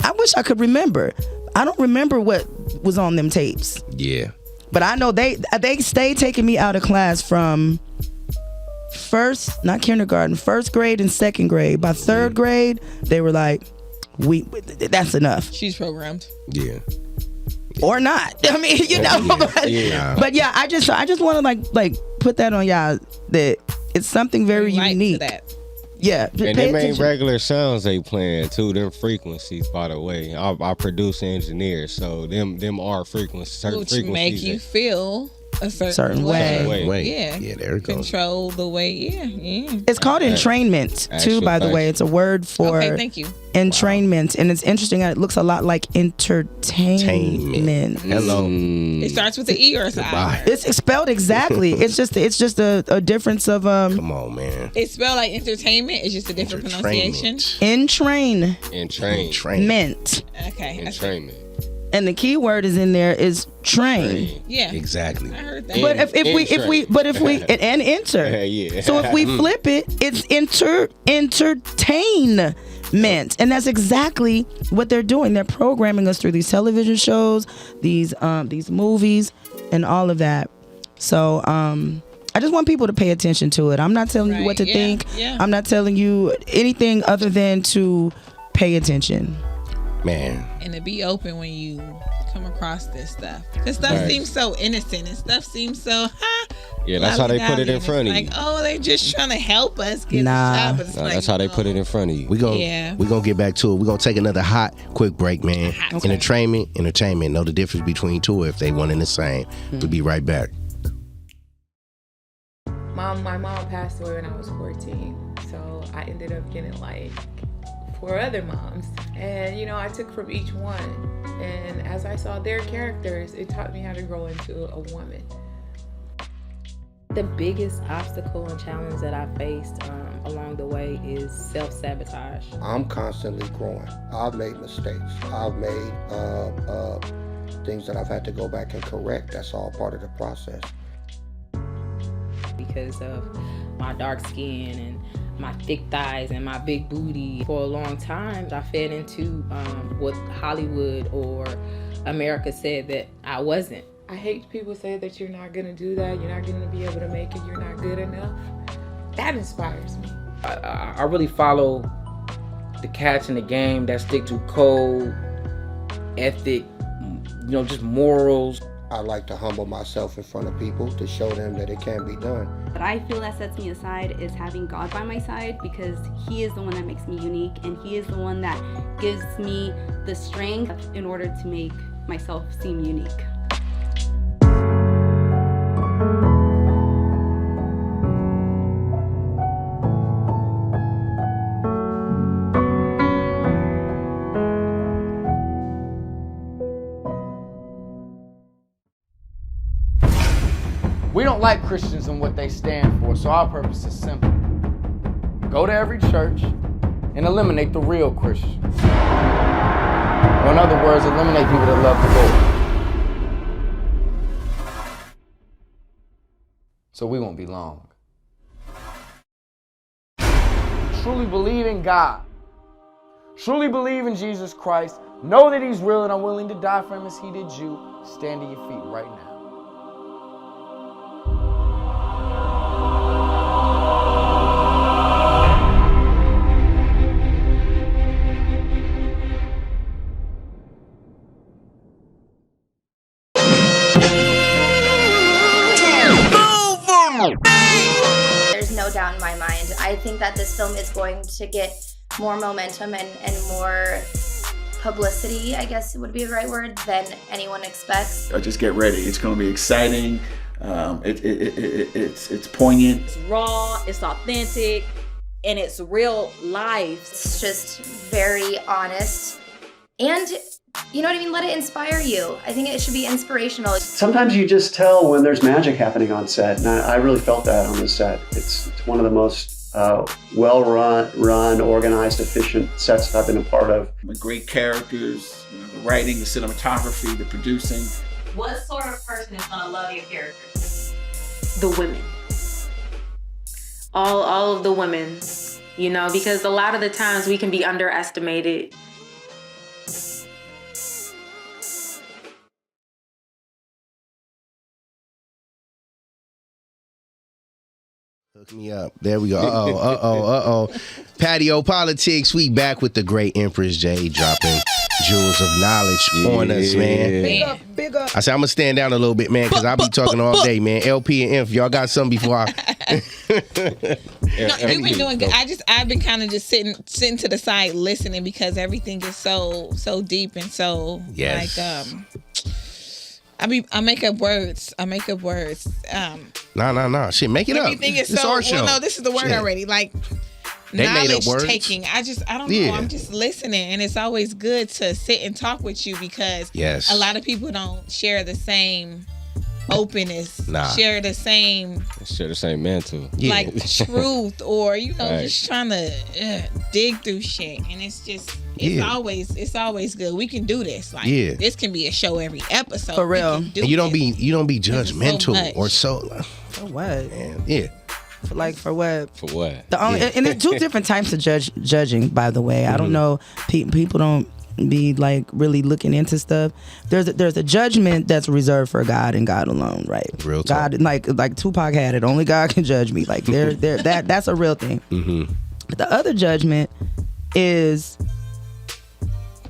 I wish I could remember. I don't remember what was on them tapes. Yeah. But I know they stayed taking me out of class from first grade and second grade. By third grade, they were like, that's enough. She's programmed. Yeah. Or not. I mean, but yeah, I just want to like put that on y'all that it's something very unique. To that. Yeah. And them ain't regular sounds they playing too. Them frequencies, by the way. I produce engineers, so them are frequencies. Certain Which frequencies make you feel a certain way. Yeah. Yeah, there it goes. Control the way. Yeah. It's called entrainment too, by the way. It's a word for thank you. Entrainment. And it's interesting. It looks a lot like entertainment. Hello. It starts with the E or it's I. It's spelled exactly. It's just a difference of Come on, man. It's spelled like entertainment. It's just a different pronunciation. Entrainment. Okay. Entrainment. And the key word is in there is train. Yeah. Exactly. I heard that. But if we and enter. Yeah. So if we flip it, it's entertainment. And that's exactly what they're doing. They're programming us through these television shows, these movies, and all of that. So I just want people to pay attention to it. I'm not telling you what to think. Yeah. I'm not telling you anything other than to pay attention. Man. And to be open when you come across this stuff. This stuff seems so innocent and stuff seems so yeah, that's how they put it in front of you. Like, oh, they just trying to help us get a job. That's how they put it in front of you. We're gonna get back to it. We're gonna take another quick break, man. Entertainment. Know the difference between two if they one and the same. We'll be right back. My mom passed away when I was 14, so I ended up getting like 4 other moms, and I took from each one, and as I saw their characters, it taught me how to grow into a woman. The biggest obstacle and challenge that I faced along the way is self-sabotage. I'm constantly growing. I've made mistakes. I've made things that I've had to go back and correct. That's all part of the process. Because of my dark skin and my thick thighs and my big booty. For a long time, I fed into what Hollywood or America said that I wasn't. I hate people say that you're not gonna do that, you're not gonna be able to make it, you're not good enough. That inspires me. I really follow the cats in the game that stick to code, ethic, just morals. I like to humble myself in front of people to show them that it can be done. What I feel that sets me aside is having God by my side, because he is the one that makes me unique, and he is the one that gives me the strength in order to make myself seem unique. We don't like Christians and what they stand for, so our purpose is simple. Go to every church and eliminate the real Christians. Or in other words, eliminate people that love the Lord. So we won't be long. Truly believe in God. Truly believe in Jesus Christ. Know that he's real and are willing to die for him as he did you. Stand to your feet right now. There's no doubt in my mind. I think that this film is going to get more momentum and more publicity, I guess would be the right word, than anyone expects. Just get ready. It's going to be exciting. It's poignant. It's raw, it's authentic, and it's real life. It's just very honest. And you know what I mean? Let it inspire you. I think it should be inspirational. Sometimes you just tell when there's magic happening on set, and I really felt that on this set. It's one of the most well-run, organized, efficient sets that I've been a part of. With great characters, the writing, the cinematography, the producing. What sort of person is gonna love your character? The women. All of the women, you know, because a lot of the times we can be underestimated. Hook me up. There we go. Uh-oh. Patio PolitiCz. We back with the Great Empress Jade dropping jewels of knowledge on us, man. Big up. I said, I'm going to stand down a little bit, man, because I'll be talking all day, man. LP and Inf, y'all got something before I... No, we've been doing good. I've been kind of just sitting to the side listening, because everything is so deep and so yes. like I make up words. Nah. Shit, make it up. Everything is it's so. our show. Well, no, this is the word Shit. already. Like they knowledge made up words. taking. I don't know. I'm just listening, and it's always good to sit and talk with you, because yes. a lot of people don't share the same openness. Nah. Share the same mantle. Like truth, or right. just trying to dig through shit, and it's always good. We can do this. Like this can be a show every episode. For real. And you don't be judgmental or so. For what? Man, yeah. For what? For what? And there's two different types of judging, by the way. I don't know. People don't be like really looking into stuff. There's a judgment that's reserved for God and God alone, right? Real talk. God, like Tupac had it. Only God can judge me. Like that's a real thing. Mm-hmm. But the other judgment is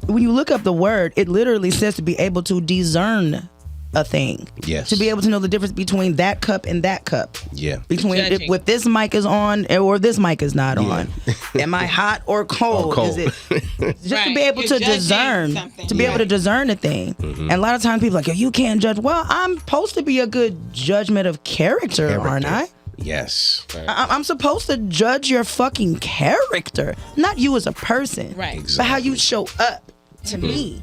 when you look up the word, it literally says to be able to discern a thing. Yes. To be able to know the difference between that cup and that cup. Yeah. Between if this mic is on or this mic is not on. Am I hot or cold? Is it just to be able to discern something. To be able to discern a thing. Mm-hmm. And a lot of times people are like, you can't judge. Well, I'm supposed to be a good judgment of character. Aren't I? Yes. Right. I'm supposed to judge your fucking character, not you as a person. Right. Exactly. But how you show up to me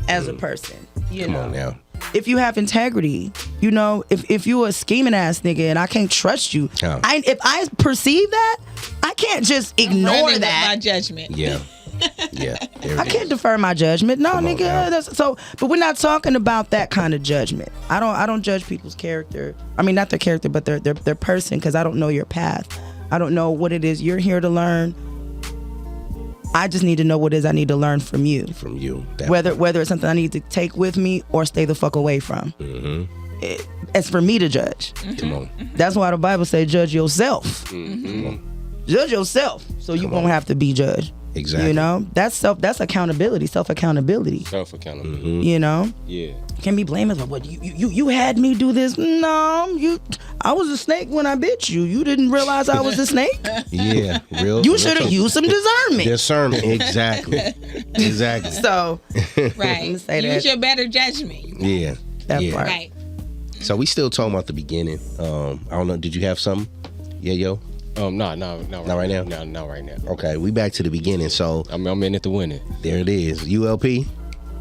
as a person. Come on now. If you have integrity, if you a scheming ass nigga and I can't trust you, if I perceive that, I can't just ignore that. My judgment. Yeah. Yeah. I can't defer my judgment. No, nigga. But we're not talking about that kind of judgment. I don't judge people's character. I mean, not their character, but their person, because I don't know your path. I don't know what it is you're here to learn. I just need to know what it is I need to learn from you. From you. Whether it's something I need to take with me or stay the fuck away from. Mm-hmm. It's for me to judge. Come on. That's why the Bible says judge yourself. Mm-hmm. Judge yourself so you won't have to be judged. Exactly. You know, that's accountability, self-accountability. Self-accountability. You know? Yeah. Can be blamed as what you had me do this. No, I was a snake when I bit you. You didn't realize I was a snake? Yeah, real. You should have used some discernment. Discernment, exactly. Exactly. So, right. Use your better judgment. Yeah. That yeah. part. Right. So we still talking about the beginning. I don't know. Did you have something? Yeah, yo. No, not right now. No, not right now. Okay, we back to the beginning. So I'm in it to win it. There it is. ULP.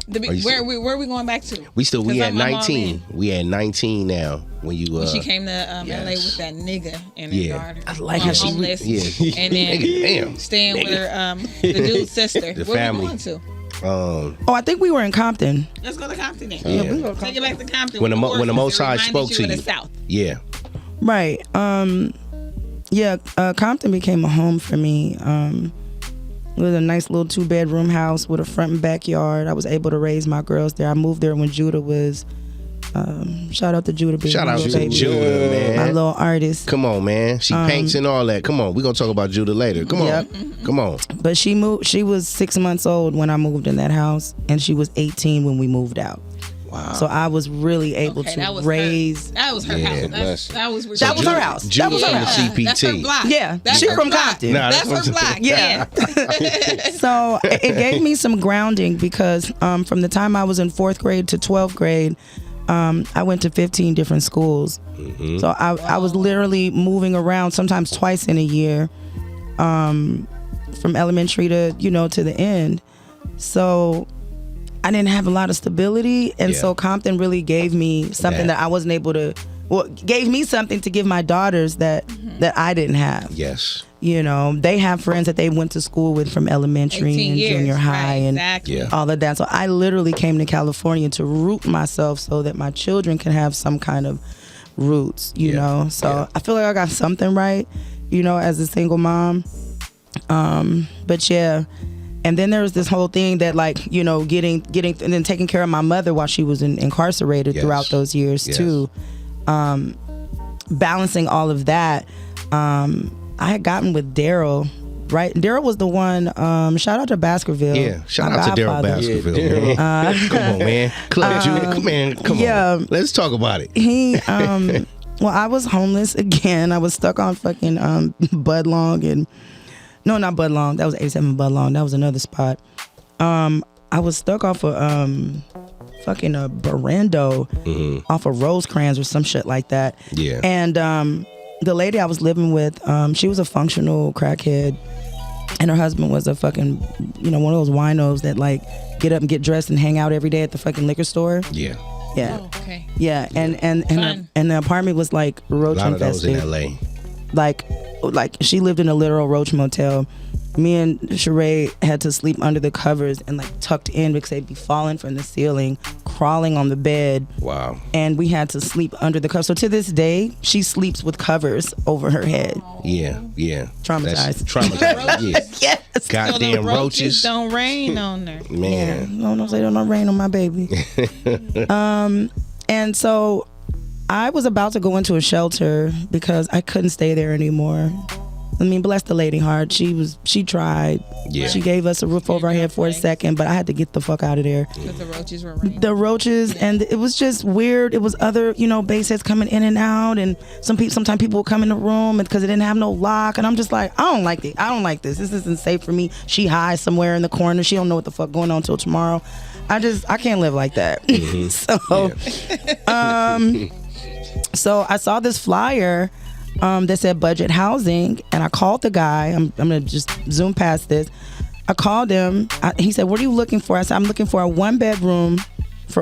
Where are we going back to? We at 19. We at 19 now. When you when she came to LA with that nigga and her daughter. I like how she homeless. And then staying with her the dude's sister. The Where family. we going to? I think we were in Compton. Let's go to Compton then. Yeah. We go to Take it back to Compton. When the Most High spoke to you. you. The South. Yeah. Right. Compton became a home for me. It was a nice little 2-bedroom house with a front and backyard. I was able to raise my girls there. I moved there when Judah was. Shout out to Judah. Shout out to Judah, man. My little artist. Come on, man. She paints and all that. Come on. We're going to talk about Judah later. Come on. Come on. But she moved. She was 6 months old when I moved in that house, and she was 18 when we moved out. Wow. So I was really able to raise. That was her house. That was her house. That was her house. CPT. That's her block. Yeah, that's she her from block. Compton. Nah, that's her block. Yeah. So it gave me some grounding because from the time I was in 4th grade to 12th grade, I went to 15 different schools. Mm-hmm. So I was literally moving around sometimes twice in a year, from elementary to to the end. So I didn't have a lot of stability, and so Compton really gave me something that I wasn't able to. Well, gave me something to give my daughters that I didn't have. Yes. They have friends that they went to school with from elementary and junior high and all of that. So I literally came to California to root myself so that my children can have some kind of roots, you know. So I feel like I got something right, as a single mom. But yeah. And then there was this whole thing that getting and then taking care of my mother while she was incarcerated throughout those years too. Balancing all of that. I had gotten with Daryl, right? Daryl was the one, shout out to Baskerville. Yeah, shout out to Daryl Baskerville. Yeah, come on, man. Come on. Let's talk about it. He, well, I was homeless again. I was stuck on fucking Budlong and, no, not Budlong. That was 87 Budlong. That was another spot. I was stuck off of fucking a Barrendo off of Rosecrans or some shit like that. Yeah. And the lady I was living with, she was a functional crackhead, and her husband was a fucking, one of those winos that get up and get dressed and hang out every day at the fucking liquor store. Yeah. Yeah. Oh, okay. Yeah, and the apartment was roach infested. A lot of those in LA. Like she lived in a literal roach motel. Me and Sheree had to sleep under the covers and tucked in because they'd be falling from the ceiling, crawling on the bed. Wow. And we had to sleep under the covers. So to this day, she sleeps with covers over her head. Yeah. Traumatized. Traumatized. Yes. Goddamn so roaches don't rain on her. Man. No, they don't rain on my baby. And so I was about to go into a shelter because I couldn't stay there anymore. I mean, bless the lady heart. She tried. Yeah. She gave us a roof over our head for a second, but I had to get the fuck out of there. Because the roaches were raining. The roaches, and it was just weird. It was other, base heads coming in and out, and sometimes people would come in the room because it didn't have no lock, and I'm just like, I don't like this. This isn't safe for me. She hides somewhere in the corner. She don't know what the fuck going on till tomorrow. I can't live like that. Mm-hmm. So I saw this flyer that said budget housing, and I called the guy. I'm gonna just zoom past this. I called him. He said, "What are you looking for?" I said, "I'm looking for a 1-bedroom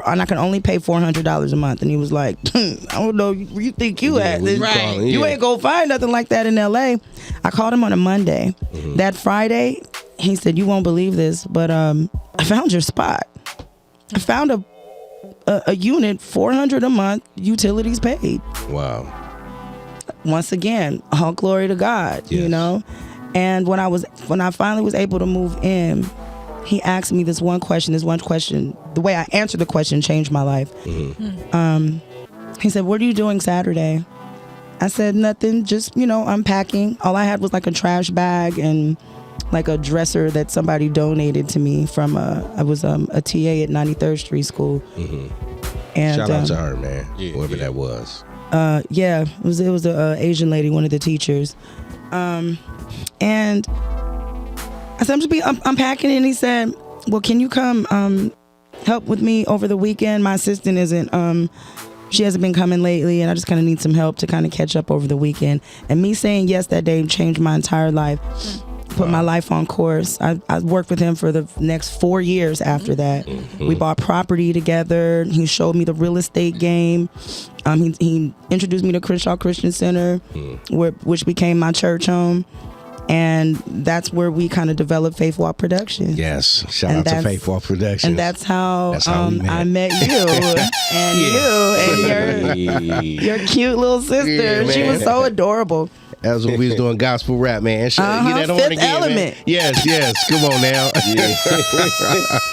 and I can only pay $400 a month." And he was like, "I don't know where you think you at. You ain't gonna find nothing like that in LA." I called him on a Monday. Mm-hmm. That Friday, he said, "You won't believe this, but I found your spot. I found a unit, $400 a month, utilities paid." Wow. Once again, all glory to God, And when I finally was able to move in, he asked me this one question. The way I answered the question changed my life. Mm-hmm. He said, "What are you doing Saturday?" I said, "Nothing, just, unpacking." All I had was a trash bag and like a dresser that somebody donated to me from I was a TA at 93rd Street School. And shout out to her, man. Whoever that was. It was a Asian lady, one of the teachers. And I said, I'm just unpacking it, and he said, well, can you come help with me over the weekend? My assistant isn't she hasn't been coming lately, and I just kind of need some help to kind of catch up over the weekend. And me saying yes that day changed my entire life. Put my life on course. I worked with him for the next 4 years after that. We bought property together. He showed me the real estate game. He introduced me to Crenshaw Christian Center, which became my church home. And that's where we kind of developed Faith Walk Productions. Yes, shout out to Faith Walk Productions. And that's how I met you and your cute little sister. Yeah, she was so adorable. That was when we was doing gospel rap, man. Get that on Fifth again, Element. man. Yes. Come on now.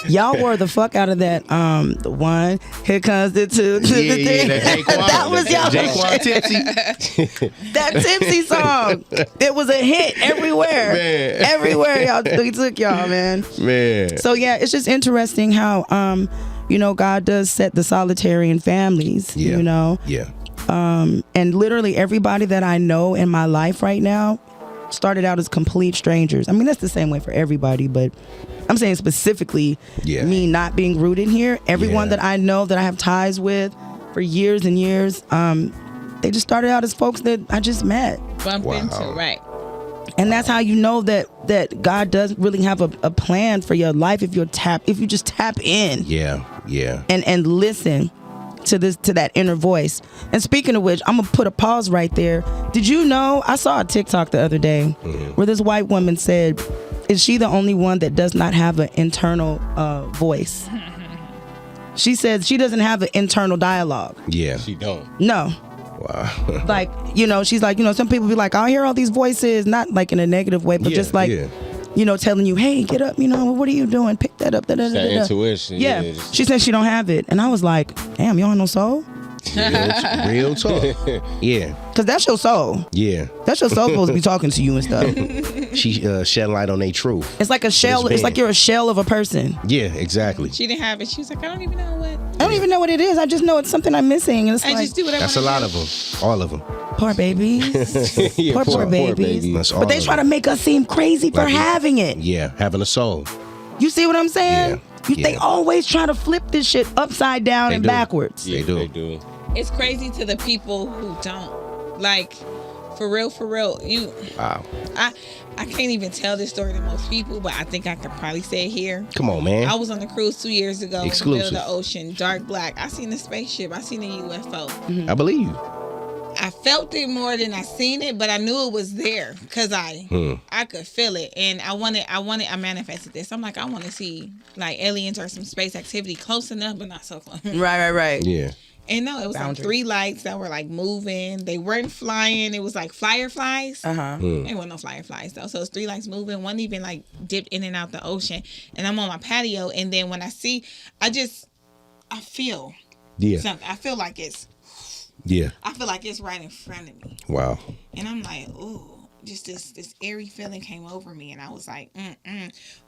Y'all wore the fuck out of that. The one, here comes the two to the three. That was y'all. Jaquan Tipsy. That Tipsy song. It was a hit everywhere. Man. Everywhere y'all we took y'all, man. Man. So yeah, it's just interesting how God does set the solitary in families. Yeah. You know. Yeah. And literally everybody that I know in my life right now started out as complete strangers. I mean, that's the same way for everybody, but I'm saying specifically me not being rooted here. Everyone that I know that I have ties with for years and years, they just started out as folks that I just met. Bump into, right. And that's how you know that God does really have a plan for your life if you just tap in. Yeah. And listen to that inner voice. And speaking of which, I'm gonna put a pause right there. Did you know, I saw a TikTok the other day where this white woman said, is she the only one that does not have an internal voice? She said she doesn't have an internal dialogue. Yeah. She don't. No. Wow. Like, she's like, some people be like, I hear all these voices, not like in a negative way, but just like, telling you, hey, get up, what are you doing? Pick that up. That intuition. Yeah. She said she don't have it. And I was like, damn, you don't have no soul? Real talk. Yeah. Because that's your soul. Yeah. That's your soul supposed to be talking to you and stuff. She shed light on their truth. It's like a shell. It's like you're a shell of a person. Yeah, exactly. She didn't have it. She was like, I don't even know what. I don't even know what it is. I just know it's something I'm missing. And it's I just do what I want. That's a lot of them. All of them. Poor babies. Yeah, poor babies. But they try to make us seem crazy for having it. Yeah, having a soul. You see what I'm saying? Yeah. They always try to flip this shit upside down and backwards. Yeah, they do. It's crazy to the people who don't. Like, for real, Wow. I can't even tell this story to most people, but I think I could probably say it here. Come on, man. I was on a cruise 2 years ago. Exclusive. In the middle of the ocean, dark black. I seen a spaceship. I seen a UFO. Mm-hmm. I believe you. I felt it more than I seen it, but I knew it was there because I could feel it, and I manifested this. I'm like, I want to see like aliens or some space activity close enough, but not so close. Right. Yeah. And no, it was like 3 lights that were like moving. They weren't flying. It was like fireflies. There wasn't no fireflies though. So it's 3 lights moving. One even like dipped in and out the ocean. And I'm on my patio, and then when I see, I feel something. I feel like it's. Yeah. I feel like it's right in front of me. Wow. And I'm like, ooh. Just this airy feeling came over me, and I was like,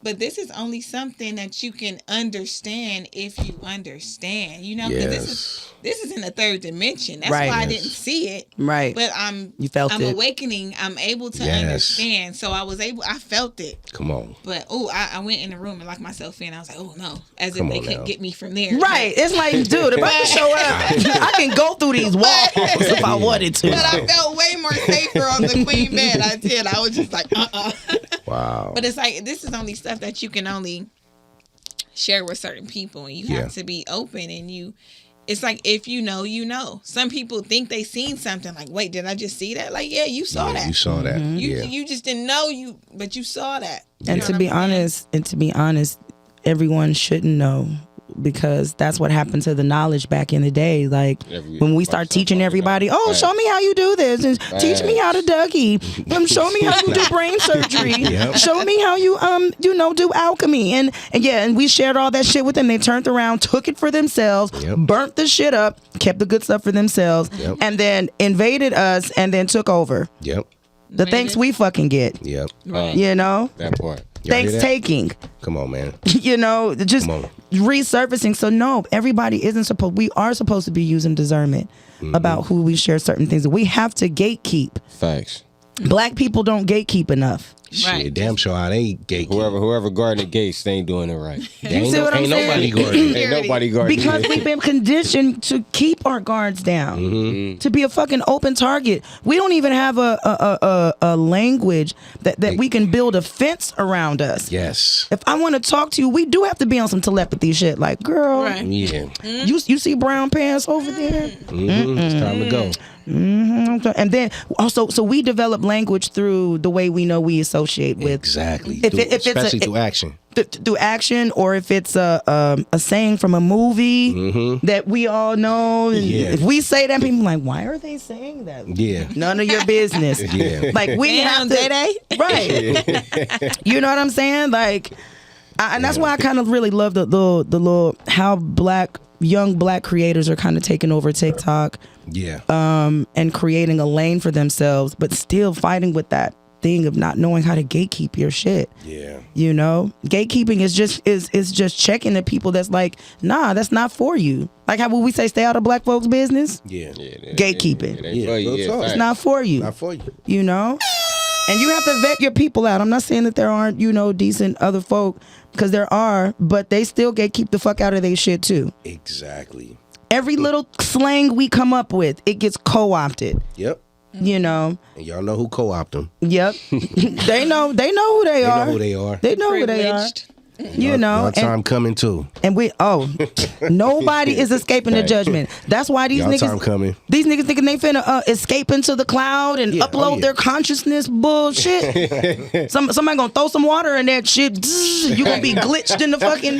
But this is only something that you can understand if you understand, because this is in the 3rd dimension. That's why I didn't see it. Right. But I'm awakening. I'm able to understand. So I felt it. Come on. But I went in the room and locked myself in. I was like, oh no, as if they couldn't get me from there. Right. It's like, dude, if I can show up, I can go through these walls if I wanted to. But I felt way more safer on the queen bed. I did. I was just like, Wow. But it's like, this is only stuff that you can only share with certain people, and you have to be open, and it's like, if you know, you know. Some people think they seen something, like, wait, did I just see that? Like, yeah, you saw that. You saw that. You just didn't know but you saw that. And to be honest, everyone shouldn't know, because that's what happened to the knowledge back in the day. Like when we start teaching everybody, show me how you do this, and teach me how to Dougie, show me how you do brain surgery, show me how you do alchemy, and we shared all that shit with them. They turned around, took it for themselves, burnt the shit up, kept the good stuff for themselves, and then invaded us, and then took over. The thanks we fucking get. Yep. You know? That part. Thanks taking. Come on, man. You know, just resurfacing. So no, everybody isn't supposed. We are supposed to be using discernment about who we share certain things. We have to gatekeep. Facts. Black people don't gatekeep enough. Shit, damn sure I ain't gatekeep. Whoever guarding the gates, they ain't doing it right. You see what I'm saying? Ain't nobody guarding. Because we've been conditioned to keep our guards down, to be a fucking open target. We don't even have a language that we can build a fence around us. Yes. If I want to talk to you, we do have to be on some telepathy shit. Like, girl, Yeah. you see brown pants over there? It's time to go. And then also, so we develop language through the way we know we associate with. Exactly. Especially through action. Through action, or if it's a saying from a movie that we all know. And if we say that, people are like, why are they saying that? Yeah. None of your business. Like we have to, right? You know what I'm saying? Like, and that's why I kind of really love the little how young black creators are kind of taking over TikTok. Yeah. And creating a lane for themselves, but still fighting with that thing of not knowing how to gatekeep your shit. Yeah. You know, gatekeeping is just checking the people that's like, nah, that's not for you. Like how would we say, stay out of black folks' business? Yeah. Gatekeeping. It's not for you. Not for you. You know? And you have to vet your people out. I'm not saying that there aren't, decent other folk, because there are, but they still gatekeep the fuck out of their shit too. Exactly. Every little slang we come up with, it gets co-opted. Yep. You know. And y'all know who co-opt them. Yep. They know who they are. They know who they are. They know who they are. You know. Y'all time coming too. And nobody is escaping the judgment. That's why these y'all niggas time coming. These niggas thinking they finna escape into the cloud and upload their consciousness bullshit. Somebody gonna throw some water in that shit. You gonna be glitched in the fucking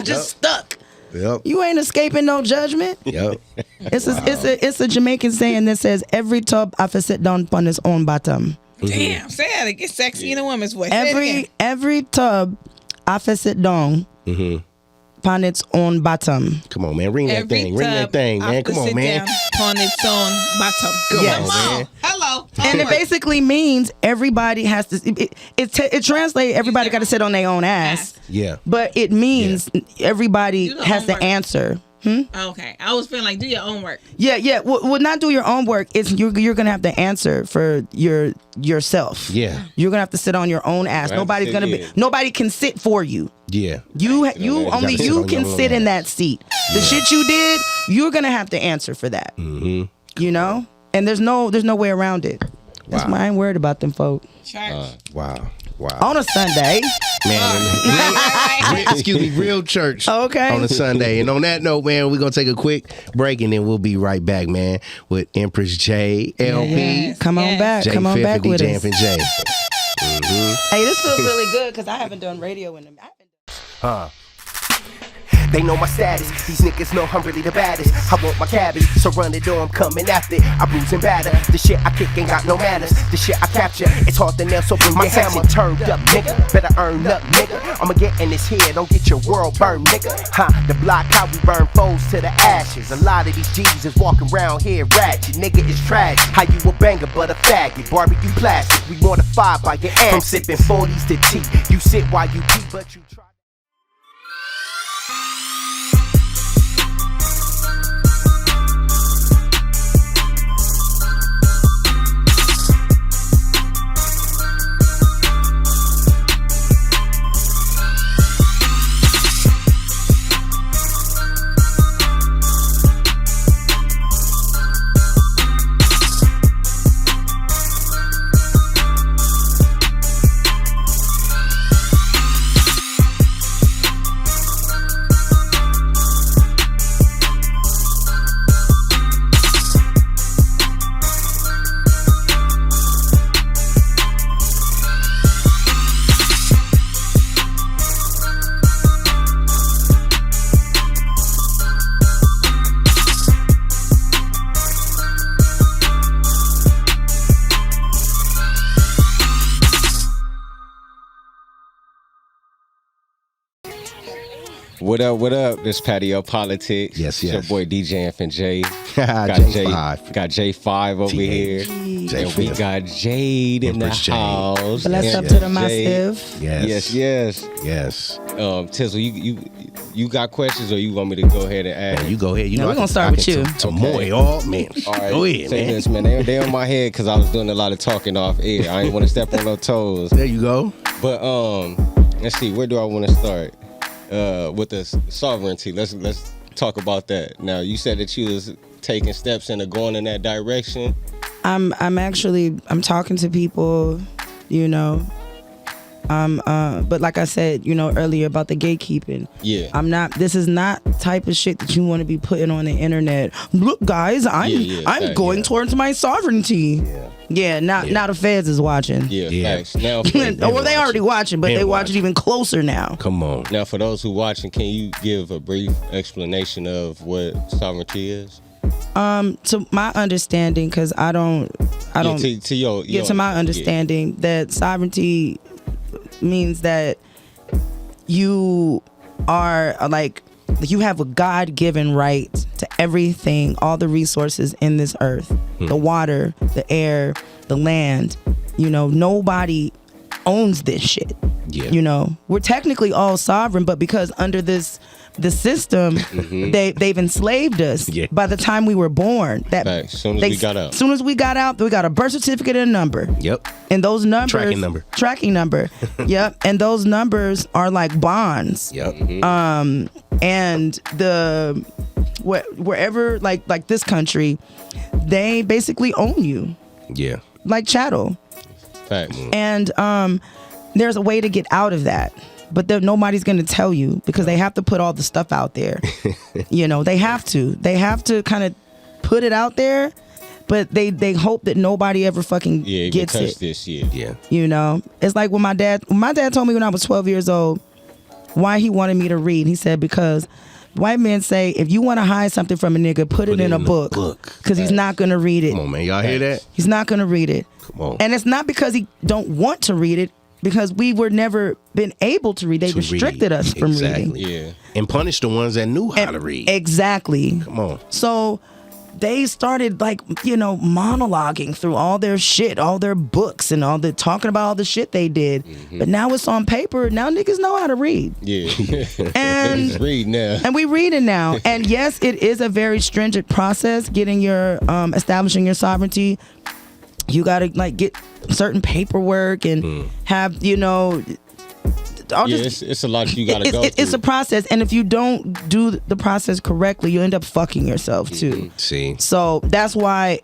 just stuck. Yep. You ain't escaping no judgment. Yep. It's a Jamaican saying that says every tub have to sit down upon its own bottom. Damn, say that. It gets sexy in a woman's voice. Every tub have to sit down upon its own bottom. Come on, man. Ring that thing, man. Come on, man. Upon its own bottom. Come on, man. Hello. And it basically means everybody has to. It translates. Everybody got to sit on their own ass. Yeah. But it means everybody has to answer. Okay, I was feeling like do your own work. Yeah. Well, not do your own work. It's you're gonna have to answer for yourself. Yeah. You're gonna have to sit on your own ass. Nobody's gonna be. Nobody can sit for you. Yeah. Only you can sit in that seat. The shit you did, you're gonna have to answer for that. You know, and there's no way around it. That's why I ain't worried about them folk. Wow. On a Sunday. Man, real church. Okay. On a Sunday. And on that note, man, we're going to take a quick break and then we'll be right back, man, with Empress Jade, LP. Come on back. Come on back with DJ us. and Jay. Hey, this feels really good because I haven't done radio in a They know my status, these niggas know I'm really the baddest. I want my cabbage, so run the door, I'm coming after it. I bruise and batter, the shit I kick ain't got no manners. The shit I capture, it's hard to nail, so bring your hammer. Turned up, nigga, better earn up, nigga. I'ma get in this here, don't get your world burned, nigga. The block how we burn foes to the ashes. A lot of these G's is walking around here ratchet, nigga, it's trash. How you a banger but a faggot, barbecue plastic. We mortified by your ass. From sipping 40s to tea, you sit while you pee, but you try. What up? This Patio PolitiCz. Yes. It's your boy DJ and Jade. J5. Got J5 over here. And we got Jade in the house. Bless up to the massive. Yes. Tizzle, you got questions or you want me to go ahead and ask? You go ahead. We're going to start with you. Tomoy, all man. All right. Go ahead, Say man. this, man. They on my head because I was doing a lot of talking off air. I ain't want to step on no toes. There you go. But let's see. Where do I want to start? With the sovereignty. Let's talk about that. Now, you said that you was taking steps into going in that direction. I'm talking to people, you know. But like I said, you know, earlier about the gatekeeping. Yeah. This is not the type of shit that you want to be putting on the internet. Look, guys, I'm going towards my sovereignty. Yeah, now the feds is watching. Yeah. Facts. Now, well, they already watching, but they watching even closer now. Come on. Now, for those who watching, can you give a brief explanation of what sovereignty is? To my understanding, because I don't. To my understanding, that sovereignty means that you are like, you have a God-given right to everything, all the resources in this earth, the water, the air, the land. You know, nobody owns this shit. Yeah. You know, we're technically all sovereign, but because under the system, they've enslaved us by the time we were born. As soon as we got out. Soon as we got out, we got a birth certificate and a number. Yep. And those numbers. Tracking number. Yep. And those numbers are like bonds. Yep. And wherever like this country, they basically own you. Yeah. Like chattel. Facts. And there's a way to get out of that. But nobody's going to tell you because they have to put all the stuff out there. You know, they have to kind of put it out there, but they hope that nobody ever fucking gets it. This, yeah. You know, it's like when my dad told me when I was 12 years old why he wanted me to read. He said, because white men say, if you want to hide something from a nigga, put it in a book. Because he's not going to read it. Come on, man. Y'all hear that? He's not going to read it. Come on. And it's not because he don't want to read it, because we were never been able to read. They restricted us from reading. Yeah. And punished the ones that knew how to read. Exactly. Come on. So they started like, you know, monologuing through all their shit, all their books and talking about all the shit they did. But now it's on paper. Now niggas know how to read. Yeah. And just read now. And we reading now. And yes, it is a very stringent process getting your establishing your sovereignty. You gotta like get certain paperwork and have, you know, it's a lot you gotta go through. It's a process, and if you don't do the process correctly, you end up fucking yourself too. See, so that's why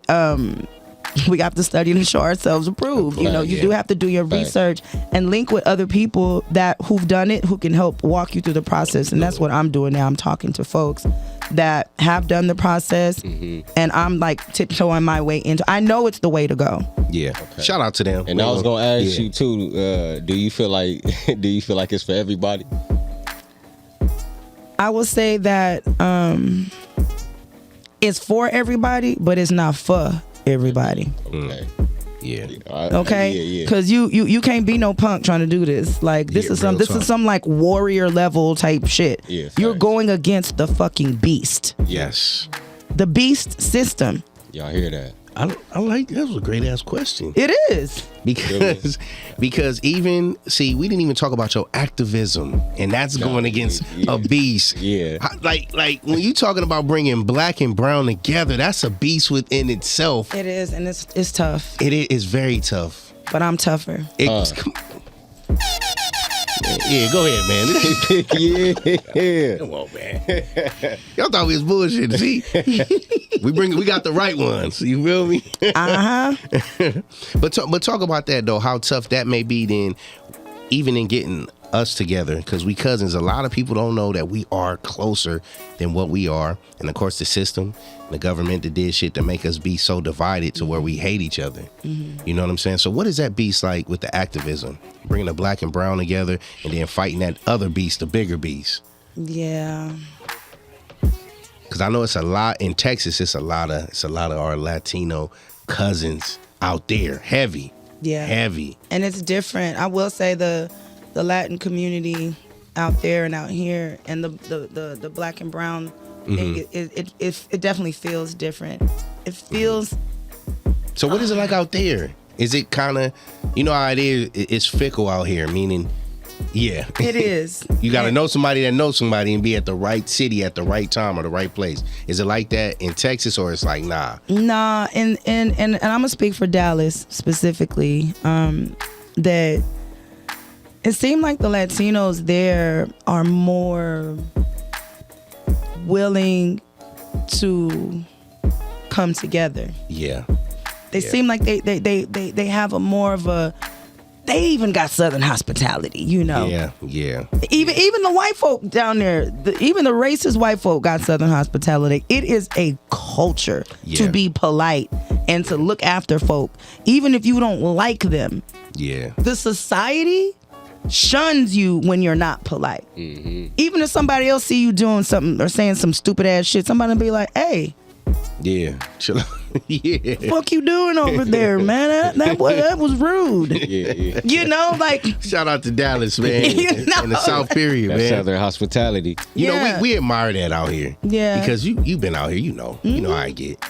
we have to study to show ourselves approved. You know, you do have to do your research and link with other people who've done it, who can help walk you through the process. And that's what I'm doing now. I'm talking to folks that have done the process, and I'm like tiptoeing my way into. I know it's the way to go. Yeah. Okay. Shout out to them. And I was gonna ask you too. Do you feel like it's for everybody? I will say that it's for everybody, but it's not for everybody. Okay. Yeah. Okay. Because you can't be no punk trying to do this. Like this is some like warrior level type shit. Yeah. You're going against the fucking beast. Yes. The beast system. Y'all hear that? I like that. Was a great ass question. It is because even we didn't even talk about your activism, and that's going against a beast. Yeah, like when you talking about bringing black and brown together, that's a beast within itself. It is, and it's tough. It is very tough. But I'm tougher. Yeah, go ahead, man. Yeah. Come on, man. Y'all thought we was bullshit. See, we got the right ones. You feel me? But talk about that though. How tough that may be then, even in getting us together, because we cousins. A lot of people don't know that we are closer than what we are, and of course the system, the government that did shit to make us be so divided to where we hate each other. You know what I'm saying? So what is that beast like with the activism, bringing the black and brown together, and then fighting that other beast, the bigger beast? Yeah. Because I know it's a lot in Texas. It's a lot of our Latino cousins out there, heavy. Yeah. Heavy. And it's different. I will say the Latin community, out there and out here, and the black and brown thing, it definitely feels different. It feels. So what is it like out there? Is it kind of, you know how it is? It's fickle out here, meaning, yeah. It is. You got to know somebody that knows somebody and be at the right city at the right time or the right place. Is it like that in Texas, or it's like, nah? Nah, and I'm going to speak for Dallas specifically, that it seemed like the Latinos there are more willing to come together. Yeah. They seem like they have a more of a, they even got Southern hospitality, you know. Yeah. Even the white folk down there, even the racist white folk got Southern hospitality. It is a culture to be polite and to look after folk, even if you don't like them. Yeah. The society shuns you when you're not polite. Mm-hmm. Even if somebody else see you doing something or saying some stupid ass shit, somebody will be like, hey. Yeah. Chill out. Yeah. Fuck you doing over there, man? That was rude. Yeah. You know, like. Shout out to Dallas, man. In the South period, man. Southern hospitality. You know, we admire that out here. Yeah. Because you've been out here, you know. You know how I get.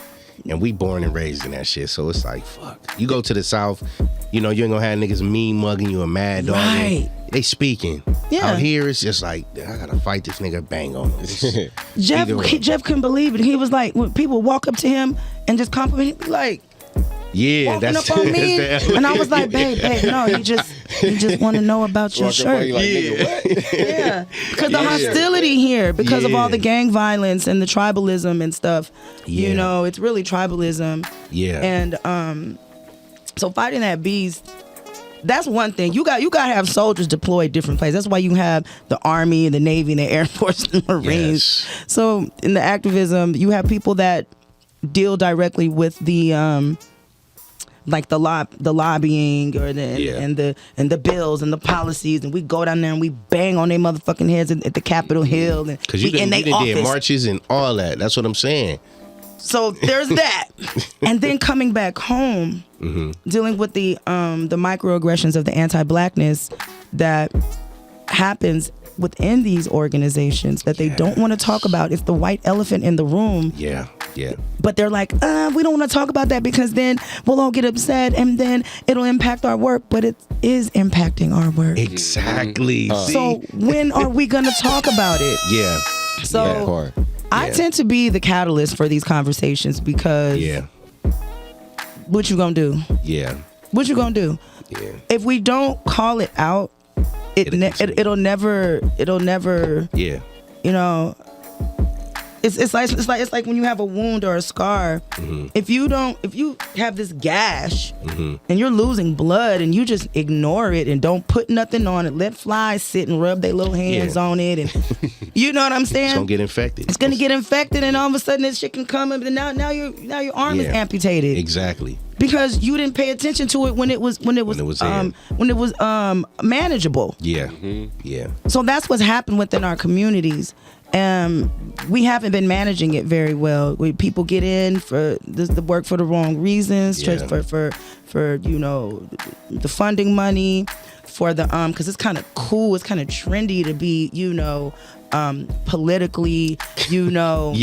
And we born and raised in that shit. So it's like, fuck. You go to the South, you know, you ain't gonna have niggas mean mugging you and mad dogging. Right. They speaking. Yeah. Out here, it's just like, I gotta fight this nigga, bang on him. Jeff couldn't believe it. He was like, when people walk up to him and just compliment him, like, yeah, walking that's up on me. that's And I was like, babe, no, you just want to know about your shirt. Like, Yeah, because the hostility here, because of all the gang violence and the tribalism and stuff, you know, it's really tribalism. Yeah. And so fighting that beast, that's one thing. You got to have soldiers deployed different places. That's why you have the Army and the Navy and the Air Force and the Marines. Yes. So in the activism, you have people that deal directly with the like the lobbying or and the bills and the policies, and we go down there and we bang on their motherfucking heads at the Capitol Hill, and because you did marches and all that. That's what I'm saying. So there's that. And then coming back home, dealing with the microaggressions of the anti-blackness that happens within these organizations that they don't want to talk about. It's the white elephant in the room. Yeah. But they're like, we don't want to talk about that because then we'll all get upset and then it'll impact our work. But it is impacting our work. Exactly. So when are we going to talk about it? Yeah. So I tend to be the catalyst for these conversations because what you gonna do? Yeah. What you gonna do? Yeah. If we don't call it out, it'll never. Yeah. You know, it's like when you have a wound or a scar. If you have this gash and you're losing blood and you just ignore it and don't put nothing on it, let flies sit and rub their little hands on it, and you know what I'm saying? It's gonna get infected. It's gonna get infected, and all of a sudden this shit can come and now your arm is amputated. Exactly. Because you didn't pay attention to it when it was manageable. Yeah. Yeah. So that's what's happened within our communities. We haven't been managing it very well. People get in for the work for the wrong reasons, for you know, the funding money, for the because it's kind of cool, it's kind of trendy to be, you know, politically, you know,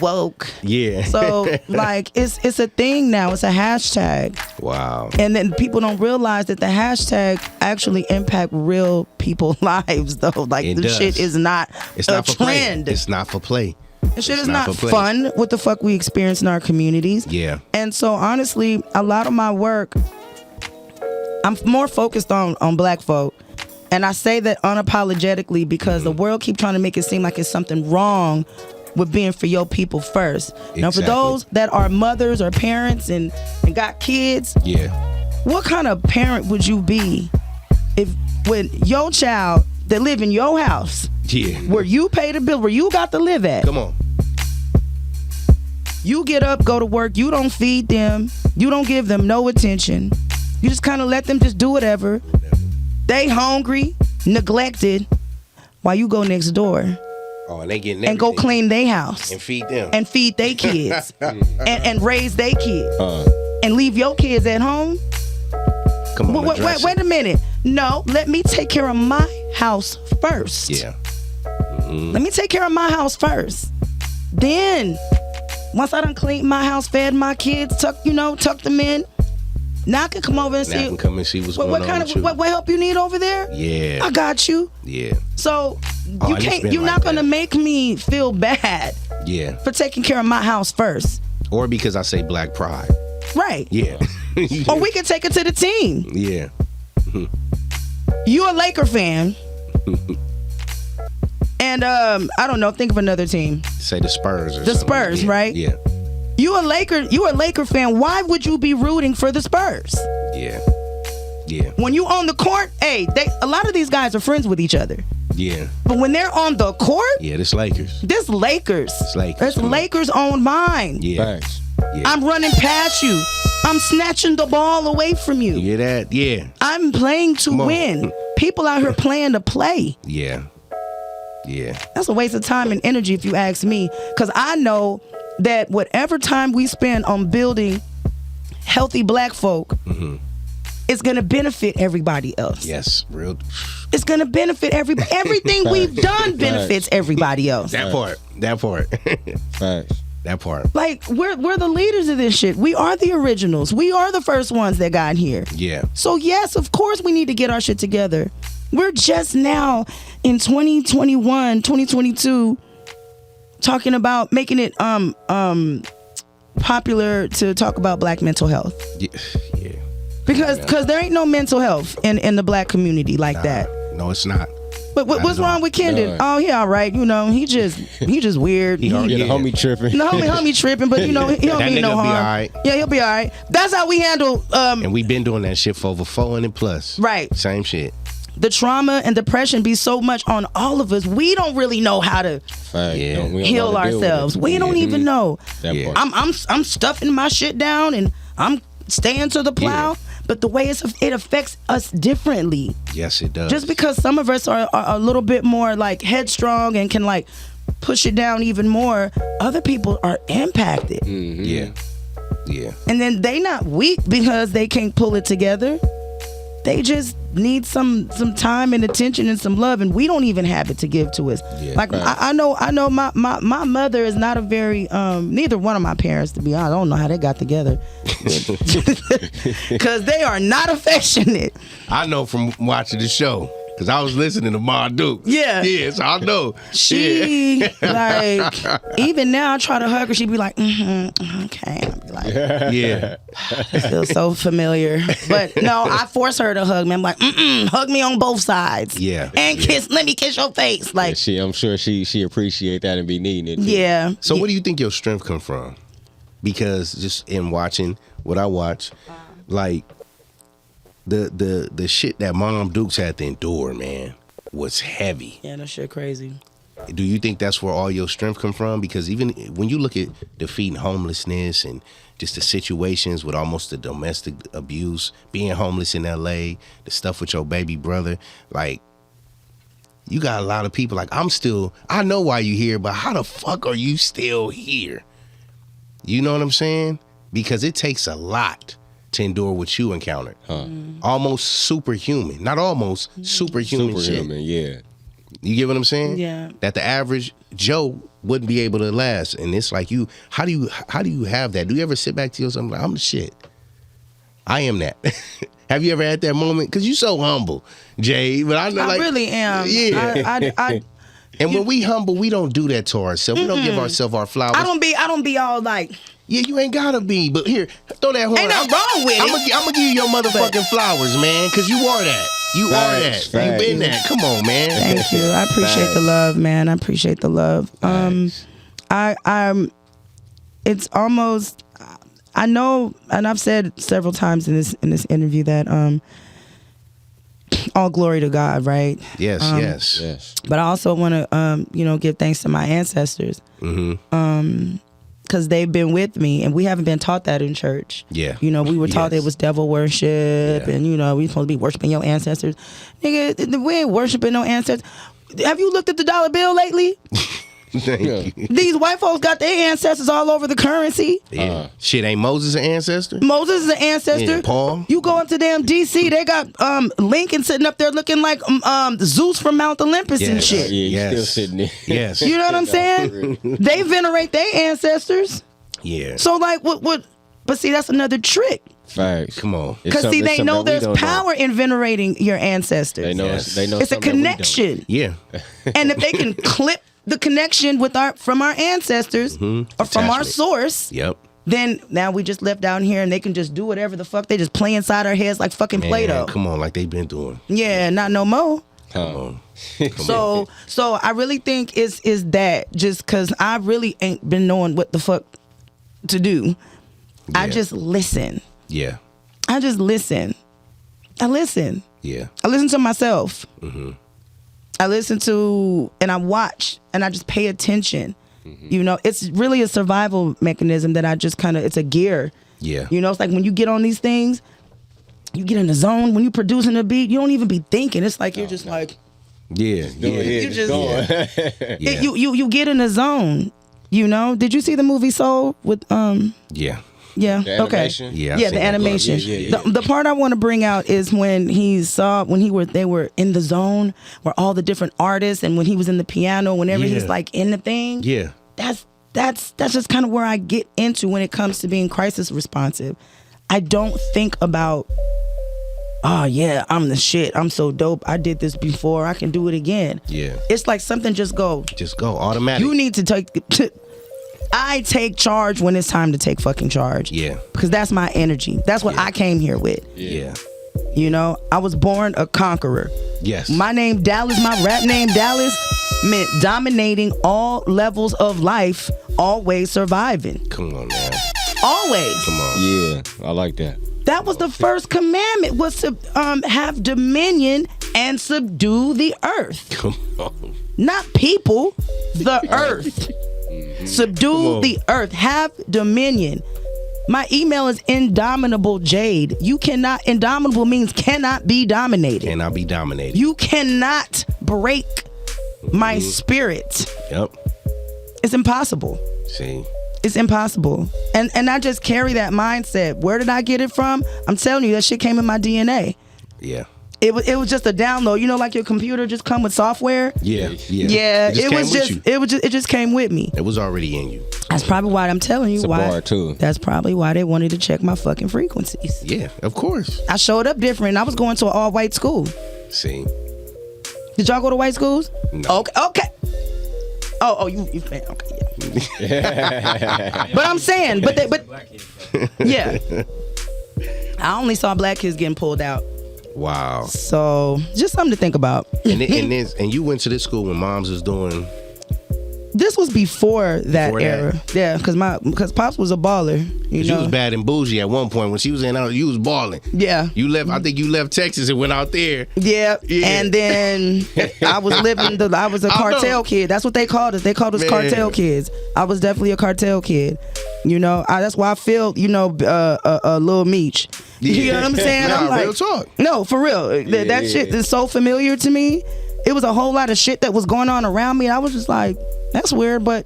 woke. Yeah. So like it's a thing now. It's a hashtag. Wow. And then people don't realize that the hashtag actually impact real people's lives though. Like it the does. shit is not a trend. It's not for play. The shit is not fun. What the fuck we experience in our communities. Yeah. And so honestly, a lot of my work, I'm more focused on black folk. And I say that unapologetically because the world keep trying to make it seem like it's something wrong with being for your people first. Exactly. Now, for those that are mothers or parents and got kids, what kind of parent would you be if when your child that live in your house, where you pay the bill, where you got to live at, come on, you get up, go to work, you don't feed them, you don't give them no attention, you just kind of let them just do whatever. They hungry, neglected, while you go next door. Oh, and they getting and go clean their house and feed them and feed their kids and raise their kids and leave your kids at home. Come on, wait a minute. No, let me take care of my house first. Yeah. Let me take care of my house first. Then, once I done cleaned my house, fed my kids, tucked them in, now I can come over and Now I can come and see what's going on with you. What help you need over there? Yeah. I got you. Yeah. So you're not gonna make me feel bad Yeah. for taking care of my house first. Or because I say black pride. Right. Yeah. Or we can take it to the team. Yeah. You a Laker fan. And I don't know, think of another team. Say the Spurs or The something. Spurs, Yeah. right? Yeah. You a Laker fan. Why would you be rooting for the Spurs? Yeah. Yeah. When you on the court, a lot of these guys are friends with each other. Yeah. But when they're on the court, Yeah, this Lakers. this Lakers. It's Lakers. It's Lakers on mine. Yeah. Yeah. I'm running past you. I'm snatching the ball away from you. You hear that? Yeah. I'm playing to win. People out here playing to play. Yeah. Yeah. That's a waste of time and energy if you ask me. Because I know that whatever time we spend on building healthy black folk, it's going to benefit everybody else. Yes. Real. It's going to benefit everybody. Everything we've done benefits everybody else. That part. That part. Like, we're the leaders of this shit. We are the originals. We are the first ones that got here. Yeah. So yes, of course we need to get our shit together. We're just now in 2021, 2022 talking about making it popular to talk about black mental health. Yeah. Because there ain't no mental health in the black community like that. No, it's not. But what's wrong with Kendon? Oh, he all right. You know, he just weird. The homie tripping. The homie tripping, but you know, he don't mean no harm. Be all right. Yeah, he'll be all right. That's how we handle. And we've been doing that shit for over 400 plus. Right. Same shit. The trauma and depression be so much on all of us. We don't really know how to heal ourselves. We don't even know. I'm stuffing my shit down and I'm staying to the plow. Yeah. But the way it affects us differently. Yes, it does. Just because some of us are a little bit more like headstrong and can like push it down even more, other people are impacted. Yeah. Yeah. And then they not weak because they can't pull it together. They just need some time and attention and some love, and we don't even have it to give to us. Yeah, like I know my mother is not a very neither one of my parents, to be honest. I don't know how they got together because they are not affectionate. I know from watching the show. Cause I was listening to Ma Duke. Yeah. Yeah, so I know. She like even now I try to hug her, she'd be like, okay. I'd be like, yeah. It feels so familiar. But no, I force her to hug me. I'm like, hug me on both sides. Yeah. And kiss, let me kiss your face. Like I'm sure she appreciate that and be needing it. Yeah. So where do you think your strength come from? Because just in watching what I watch, like the shit that Mom Dukes had to endure, man, was heavy. Yeah, that shit crazy. Do you think that's where all your strength come from? Because even when you look at defeating homelessness and just the situations with almost the domestic abuse, being homeless in LA, the stuff with your baby brother, like you got a lot of people like, I know why you here, but how the fuck are you still here? You know what I'm saying? Because it takes a lot to endure what you encountered. Almost superhuman. Not almost, superhuman shit. Yeah. You get what I'm saying? Yeah. That the average Joe wouldn't be able to last. And it's like how do you have that? Do you ever sit back to yourself like, I'm the shit? I am that. Have you ever had that moment? Because you're so humble, Jay. But I really am. Yeah. And when we humble, we don't do that to ourselves. We don't give ourselves our flowers. I don't be all like, yeah, you ain't gotta be. But here, throw that horn. Ain't nothing wrong with it. I'm gonna give you your motherfucking flowers, man. Because you are that. You are that. You been that. Come on, man. Thank you. I appreciate the love, man. I appreciate the love. It's almost, I know, and I've said several times in this interview that all glory to God, right? Yes. But I also want to give thanks to my ancestors. Because they've been with me, and we haven't been taught that in church. Yeah. We were taught it was devil worship, and we supposed to be worshiping your ancestors. Nigga, we ain't worshiping no ancestors. Have you looked at the dollar bill lately? Thank you. These white folks got their ancestors all over the currency. Yeah. Shit, ain't Moses an ancestor? Moses is an ancestor. Yeah, Paul. You go into damn DC, they got Lincoln sitting up there looking like Zeus from Mount Olympus and shit. Yeah, he's still sitting there. Yes. You know what I'm saying? They venerate their ancestors. Yeah. So like what? But see, that's another trick. Facts. Come on. Because see, they know there's power in venerating your ancestors. They know. They know. It's a connection. Yeah. And if they can clip the connection with from our ancestors or from our source, yep. Then now we just left down here and they can just do whatever the fuck. They just play inside our heads like fucking Play-Doh. Come on, like they've been doing. Yeah, not no more. Come on. So I really think is that just because I really ain't been knowing what the fuck to do. Yeah. I just listen. Yeah. I just listen. I listen. Yeah. I listen to myself. I listen to and I watch and I just pay attention. You know, it's really a survival mechanism that I just kind of, it's a gear. Yeah. You know, it's like when you get on these things, you get in the zone. When you're producing a beat, you don't even be thinking. It's like you're just like, yeah. You just you get in the zone. You know, did you see the movie Soul with Yeah. Yeah. The animation? Okay. Yeah, The animation. Yeah. The part I want to bring out is when they were in the zone where all the different artists and when he was in the piano, whenever he's like in the thing. Yeah. That's just kind of where I get into when it comes to being crisis responsive. I don't think about, oh yeah, I'm the shit. I'm so dope. I did this before. I can do it again. Yeah. It's like something just go automatic. You need to take. I take charge when it's time to take fucking charge. Yeah. Because that's my energy. That's what I came here with. Yeah. You know, I was born a conqueror. Yes. My name Dallas, my rap name Dallas meant dominating all levels of life, always surviving. Come on, man. Always. Come on. Yeah, I like that. That was the first commandment, was to have dominion and subdue the earth. Come on. Not people, the earth. Subdue the earth. Have dominion. My email is Indomitable Jade. You cannot, indomitable means cannot be dominated. Cannot be dominated. You cannot break my spirit. Yep. It's impossible. See. It's impossible. And I just carry that mindset. Where did I get it from? I'm telling you, that shit came in my DNA. Yeah. It was just a download. You know, like your computer just come with software. Yeah. It just came with me. It was already in you. That's probably why I'm telling you It's a why. bar too. That's probably why they wanted to check my fucking frequencies. Yeah, of course. I showed up different. I was going to an all-white school. See. Did y'all go to white schools? No. Okay. Oh, you fan? Okay, yeah. But I'm saying, but yeah. I only saw black kids getting pulled out. Wow. So just something to think about. And you went to this school when moms was doing. This was before that era. Yeah, because Pops was a baller. You know? was bad and bougie at one point when she was in out. You was balling. Yeah. You left. I think you left Texas and went out there. Yeah. And then I was I was a cartel kid. That's what they called us. They called us cartel kids. I was definitely a cartel kid. You know, that's why I feel, a little meech. You know what I'm saying? Nah, I'm like, real talk. No, for real. That shit is so familiar to me. It was a whole lot of shit that was going on around me. I was just like, that's weird, but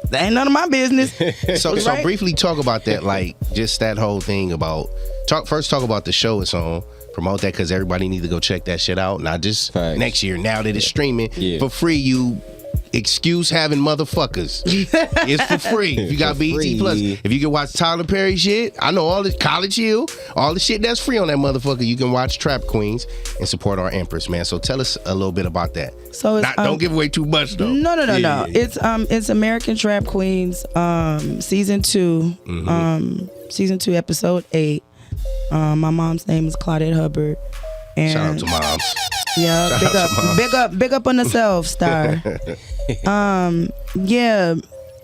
that ain't none of my business. So briefly talk about that, like just that whole thing about talk about the show it's on. Promote that because everybody needs to go check that shit out. Not just next year. Now that it's streaming for free, you excuse having motherfuckers. It's for free. If you got BT Plus, if you can watch Tyler Perry shit, I know all the College Hill, all the shit that's free on that motherfucker. You can watch Trap Queens and support our Empress, man. So tell us a little bit about that. So it's, don't give away too much though. No. It's American Trap Queens, season 2, season 2, episode 8. My mom's name is Claudette Hubbard. And shout out to moms. Yeah, big up on herself, star.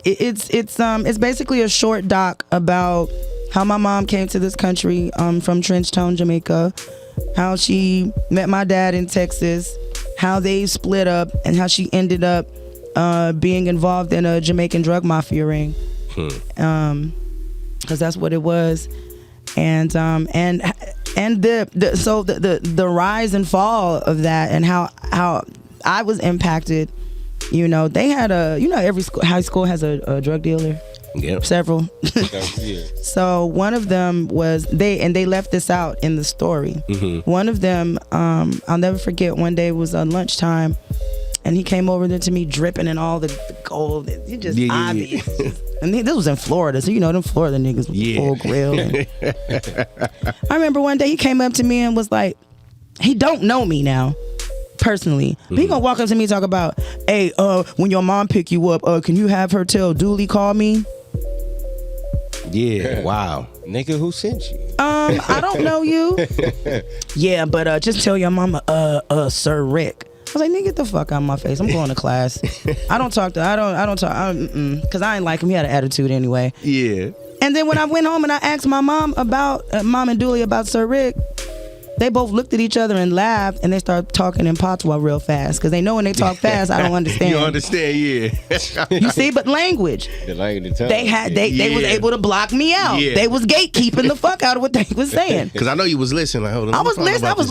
It's basically a short doc about how my mom came to this country from Trenchtown, Jamaica, how she met my dad in Texas, how they split up, and how she ended up being involved in a Jamaican drug mafia ring, because that's what it was, and the rise and fall of that, and how I was impacted You know, they had every high school has a drug dealer. Yep. Several. Yeah. So one of them was they left this out in the story. One of them, I'll never forget, one day was lunchtime, and he came over there to me dripping in all the gold. You just obvious. And this was in Florida, so you know them Florida niggas with full grill. I remember one day he came up to me and was like, he don't know me now personally, but he gonna walk up to me and talk about, hey, when your mom pick you up, can you have her tell Dooley call me? Yeah, wow. Nigga, who sent you? I don't know you. Yeah, but just tell your mama, Sir Rick. I was like, nigga, get the fuck out of my face. I'm going to class. I don't talk, because I ain't like him. He had an attitude anyway. Yeah. And then when I went home and I asked my mom about, Mom and Dooley about Sir Rick, they both looked at each other and laughed, and they started talking in patois real fast, because they know when they talk fast, I don't understand. You understand, yeah. You see, but language. The language. They was able to block me out. Yeah. They was gatekeeping the fuck out of what they was saying. Because I know you was listening. Like, hold on, I was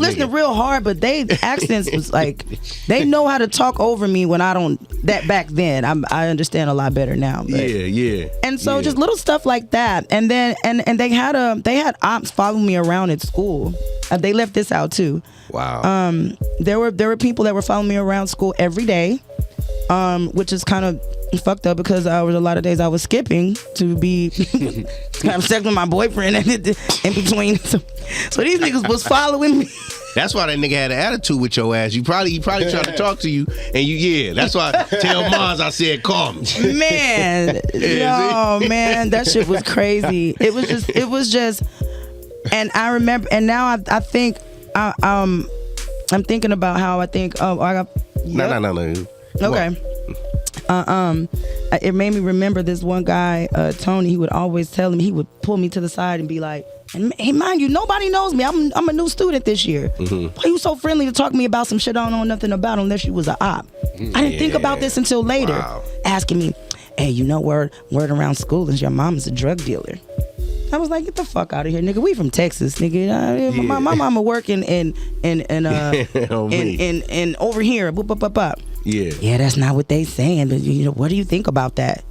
listening real hard, but they accents was like, they know how to talk over me when I don't. That back then, I understand a lot better now. But. Yeah. And so just little stuff like that, and then and they had ops follow me around at school. They left this out too. Wow. There were people that were following me around school every day, which is kind of fucked up, because there was a lot of days I was skipping to be have sex with my boyfriend in between. So these niggas was following me. That's why that nigga had an attitude with your ass. He probably tried to talk to you, and that's why tell Maz I said call me. Man, man, that shit was crazy. It was just. And I remember, and now I think, I'm thinking about how I think. I got. Yep. No. Okay. It made me remember this one guy, Tony. He would always tell him. He would pull me to the side and be like, and hey, mind you, nobody knows me. I'm a new student this year. Why you so friendly to talk to me about some shit I don't know nothing about unless you was an op? I didn't think about this until later. Wow. Asking me, hey, you know, word around school is your mom is a drug dealer. I was like, get the fuck out of here, nigga. We from Texas, nigga. My mama working in over here. Yeah, that's not what they saying. But you know, what do you think about that?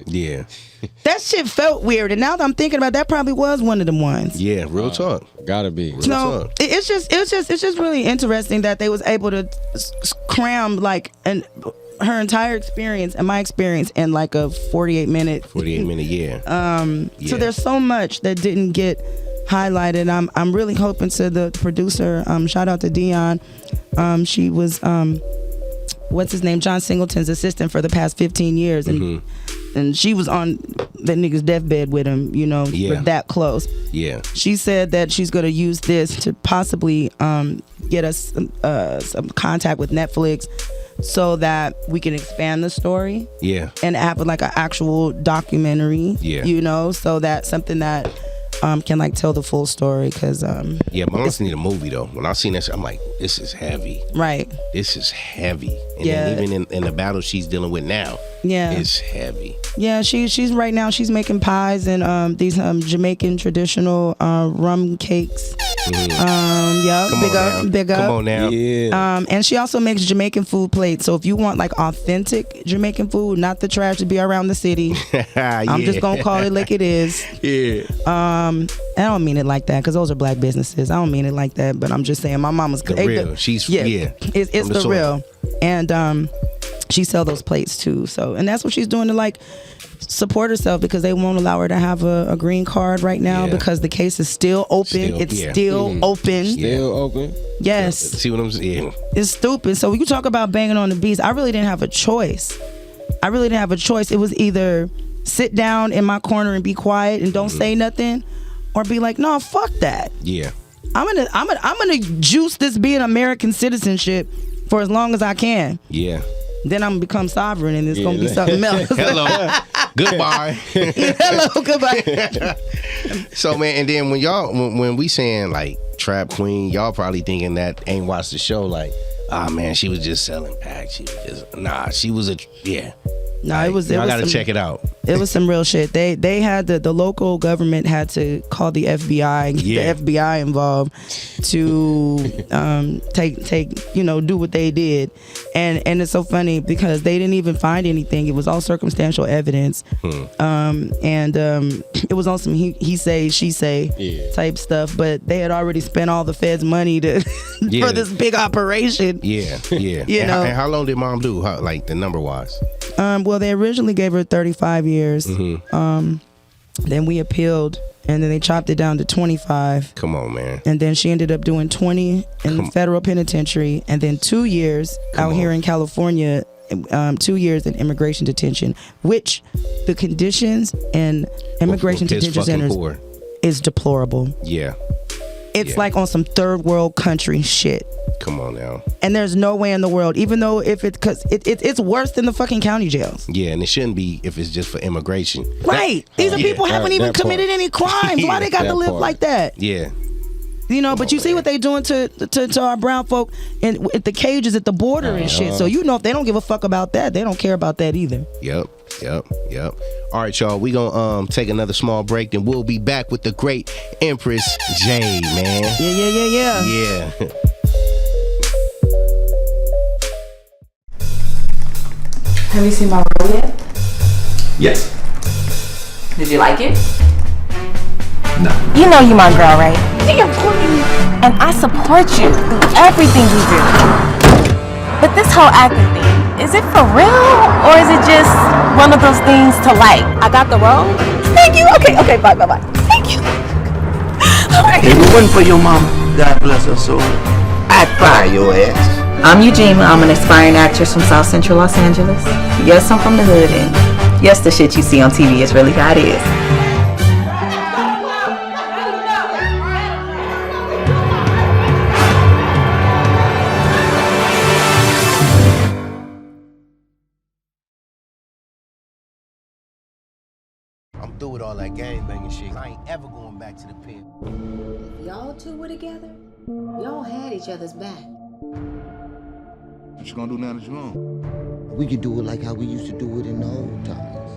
Yeah. That shit felt weird, and now that I'm thinking about it, that probably was one of them ones. Yeah, real talk. Gotta be. Real talk. It's just really interesting that they was able to cram like her entire experience and my experience in like a 48 minute, yeah. So there's so much that didn't get highlighted. I'm really hoping to the producer, shout out to Dion. She was what's his name, John Singleton's assistant for the past 15 years, and she was on that nigga's deathbed with him, you know. We're that close. Yeah. She said that she's going to use this to possibly get us some contact with Netflix, so that we can expand the story. Yeah. And have like an actual documentary. Yeah. You know, so that's something that can like tell the full story, because yeah, but I honestly need a movie though. When I seen this, I'm like, this is heavy. Right. This is heavy. And then even in the battle she's dealing with now, it's heavy. Yeah, she's right now she's making pies and these Jamaican traditional rum cakes. Big up. Come on now. Yeah. And she also makes Jamaican food plates. So if you want like authentic Jamaican food, not the trash to be around the city, I'm just gonna call it like it is. Yeah. I don't mean it like that, because those are black businesses. I don't mean it like that, but I'm just saying my mama's the real. She's it's the real. And she sell those plates too. So, and that's what she's doing to like support herself, because they won't allow her to have a green card right now because the case is still open. It's still open. Still open. Yes. See what I'm saying? It's stupid. So when you talk about banging on the beast, I really didn't have a choice. It was either sit down in my corner and be quiet and don't say nothing, or be like, no, fuck that. Yeah. I'm gonna juice this being American citizenship for as long as I can. Yeah. Then I'm gonna become sovereign, and it's gonna be something else. Hello. Goodbye. Hello. Goodbye. So man, and then when we saying like trap queen, y'all probably thinking that ain't watched the show like, man, she was just selling packs. She was a No, it was. I gotta check it out. It was some real shit. They had the local government had to call the FBI and get the FBI involved to take do what they did. And it's so funny because they didn't even find anything. It was all circumstantial evidence. It was on some he say, she say type stuff, but they had already spent all the feds' money to for this big operation. Yeah. And how long did mom do? Like the number wise? Well, they originally gave her 35 years. Then we appealed, and then they chopped it down to 25. Come on, man. And then she ended up doing 20 in the federal penitentiary, and then 2 years out here in California, 2 years in immigration detention, which the conditions in immigration detention centers is deplorable. Yeah. It's like on some third world country shit. Come on now. And there's no way in the world, even though it's worse than the fucking county jails. Yeah, and it shouldn't be if it's just for immigration. Right. These are people haven't even committed any crimes. Why they got to live like that? Yeah. But you see what they doing to our brown folk at the cages at the border and shit. So if they don't give a fuck about that, they don't care about that either. Yep. All right, y'all. We gonna take another small break, then we'll be back with the Great Empress Jade, man. Yeah. Have you seen my role yet? Yes. Did you like it? No. You know you my girl, right? Yeah, of course. And I support you through everything you do. But this whole acting thing, is it for real? Or is it just one of those things to like? I got the role? Thank you. Okay, bye. Thank you. All right. If it wasn't for your mama, God bless her soul, I'd fire your ass. I'm Eugenia. I'm an aspiring actress from South Central Los Angeles. Yes, I'm from the hood, and yes, the shit you see on TV is really how it is. I'm through with all that gangbanging shit. I ain't ever going back to the pen. Y'all two were together? Y'all had each other's back. What you gonna do now that you're home? We could do it like how we used to do it in the old times.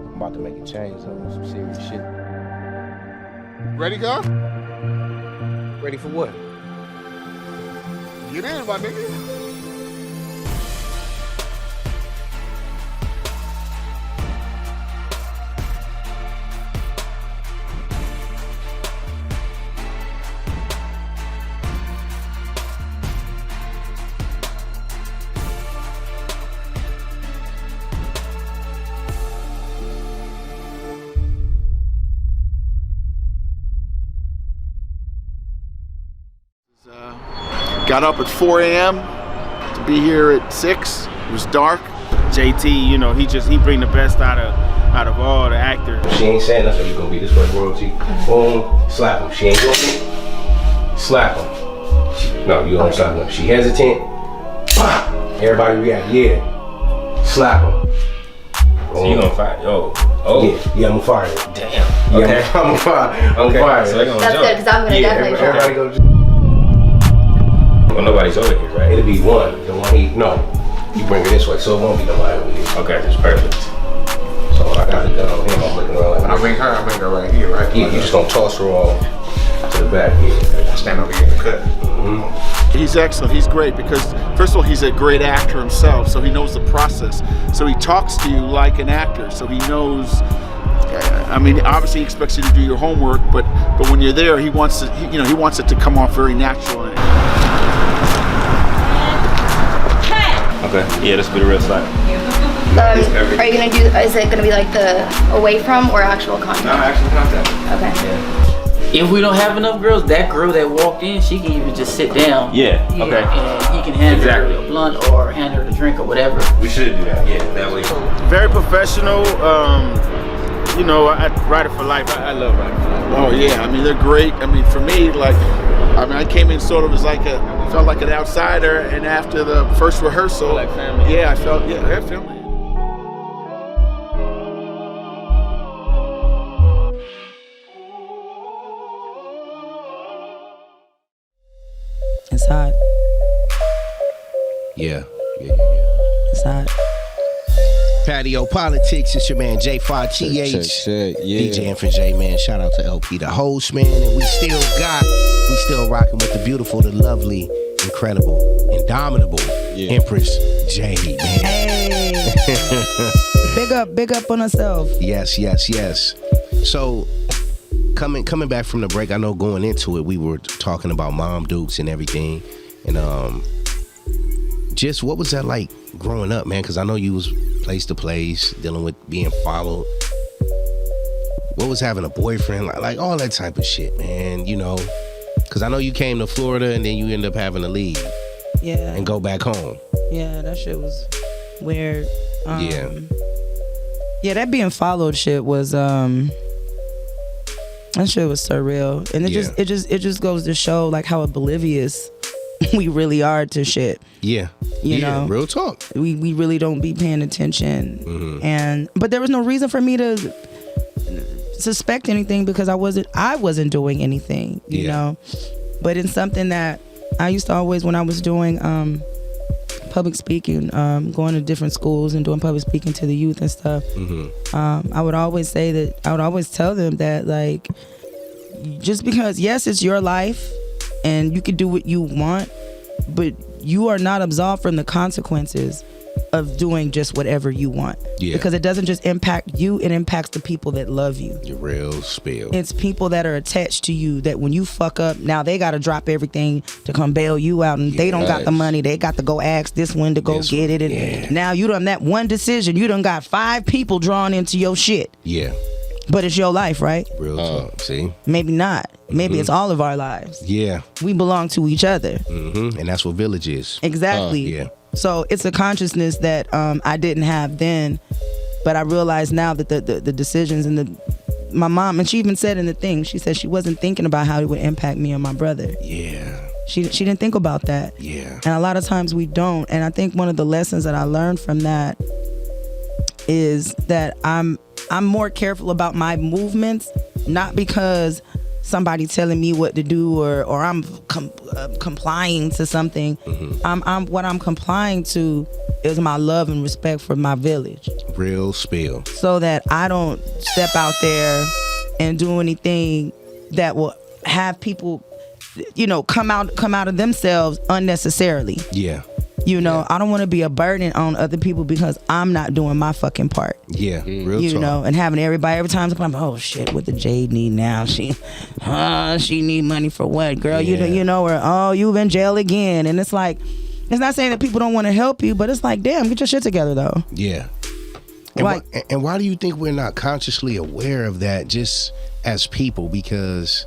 I'm about to make a change on some serious shit. Ready, go? Ready for what? Get in, my nigga. Got up at 4 a.m. to be here at 6. It was dark. JT, he bring the best out of all the actors. She ain't saying that's what it's gonna be. This way, royalty. Boom, slap him. She ain't doing it. Slap him. No, you don't slap him. She hesitant. Everybody react. Yeah. Slap him. So you gonna fire? Oh. Yeah, I'm gonna fire her. Damn. Yeah, Okay. I'm gonna fire her. So they gonna That's jump. good, because I'm gonna definitely jump. Everybody go. Well, nobody's over here, right? It'll be one. The one you bring it this way, so it won't be nobody over here. Okay, that's perfect. So I got the gun on him. I'm looking around like When I bring her right here, right? Yeah, you just gonna toss her all to the back here. Stand over here in the cut. He's excellent. He's great because, first of all, he's a great actor himself, so he knows the process. So he talks to you like an actor, so he knows. Obviously he expects you to do your homework, but when you're there, he wants it. He wants it to come off very natural. Okay. Yeah, this will be the real slide. Are you gonna do? Is it gonna be like the away from or actual contact? No, actual contact. Okay. Yeah. If we don't have enough girls, that girl that walked in, she can even just sit down. Yeah. Okay. And he can hand her a blunt or hand her the drink or whatever. We should do that. Yeah, that way. Very professional. I write it for life. I love writing for life. Oh yeah, they're great. For me, I came in sort of as felt like an outsider, and after the first rehearsal, like family. Yeah, I felt family. It's hot. Yeah. It's hot. Patio PolitiCz. It's your man J5TH. DJ Empress Jade, man. Shout out to LP, the host, man. And we still rocking with the beautiful, the lovely, incredible, indomitable Empress Jade, man. Hey. Big up on herself. Yes. So coming back from the break, I know going into it, we were talking about Mom Dukes and everything. And just what was that like growing up, man? Because I know you was place to place, dealing with being followed. What was having a boyfriend, like all that type of shit, man, you know? Because I know you came to Florida and then you ended up having to leave. Yeah. And go back home. Yeah, that shit was weird. Yeah, that being followed shit was that shit was surreal. And it just goes to show like how oblivious we really are to shit. Yeah. You know, real talk. We really don't be paying attention. Mm-hmm. But there was no reason for me to suspect anything because I wasn't doing anything, you know. But it's something that I used to always, when I was doing public speaking, going to different schools and doing public speaking to the youth and stuff, I would always tell them that, like, just because, yes, it's your life and you can do what you want, but you are not absolved from the consequences of doing just whatever you want. Yeah. Because it doesn't just impact you, it impacts the people that love you. Your real spill. It's people that are attached to you that when you fuck up, now they got to drop everything to come bail you out, and they don't got the money. They got to go ask this one to go get it. And now you done that one decision, you done got 5 people drawn into your shit. Yeah. But it's your life, right? Real talk. See? Maybe not. Maybe it's all of our lives. Yeah. We belong to each other. And that's what village is. Exactly. Yeah. So it's a consciousness that I didn't have then, but I realize now that the decisions and my mom, and she even said in the thing, she said she wasn't thinking about how it would impact me and my brother. Yeah. She didn't think about that. Yeah. And a lot of times we don't. And I think one of the lessons that I learned from that is that I'm more careful about my movements, not because somebody telling me what to do or I'm complying to something. What I'm complying to is my love and respect for my village. Real spill. So that I don't step out there and do anything that will have people, you know, come out of themselves unnecessarily. Yeah. You know, I don't want to be a burden on other people because I'm not doing my fucking part. Yeah, real you talk. know, and having everybody every time I'm oh shit, what the Jade need now? She need money for what, girl? Yeah. You know, or oh, you in jail again, and it's like, it's not saying that people don't want to help you, but it's like, damn, get your shit together though. Yeah. And why do you think we're not consciously aware of that just as people? Because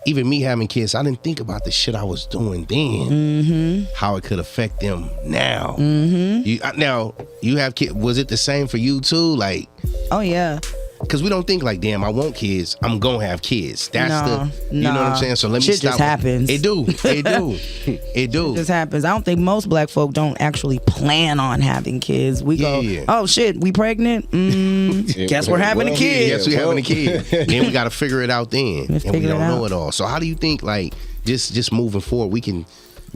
even me having kids, I didn't think about the shit I was doing then, how it could affect them now. Now, you have kids. Was it the same for you too? Like, oh yeah. Because we don't think like, damn, I want kids, I'm gonna have kids. That's you know what I'm saying? So let me shit stop. Just happens. It do. It just happens. I don't think most black folk don't actually plan on having kids. We go, oh shit, we pregnant? Guess we're having a kid. Yes, we're having a kid. Then we gotta figure it out then. And we don't know it all. So how do you think, like, just moving forward, we can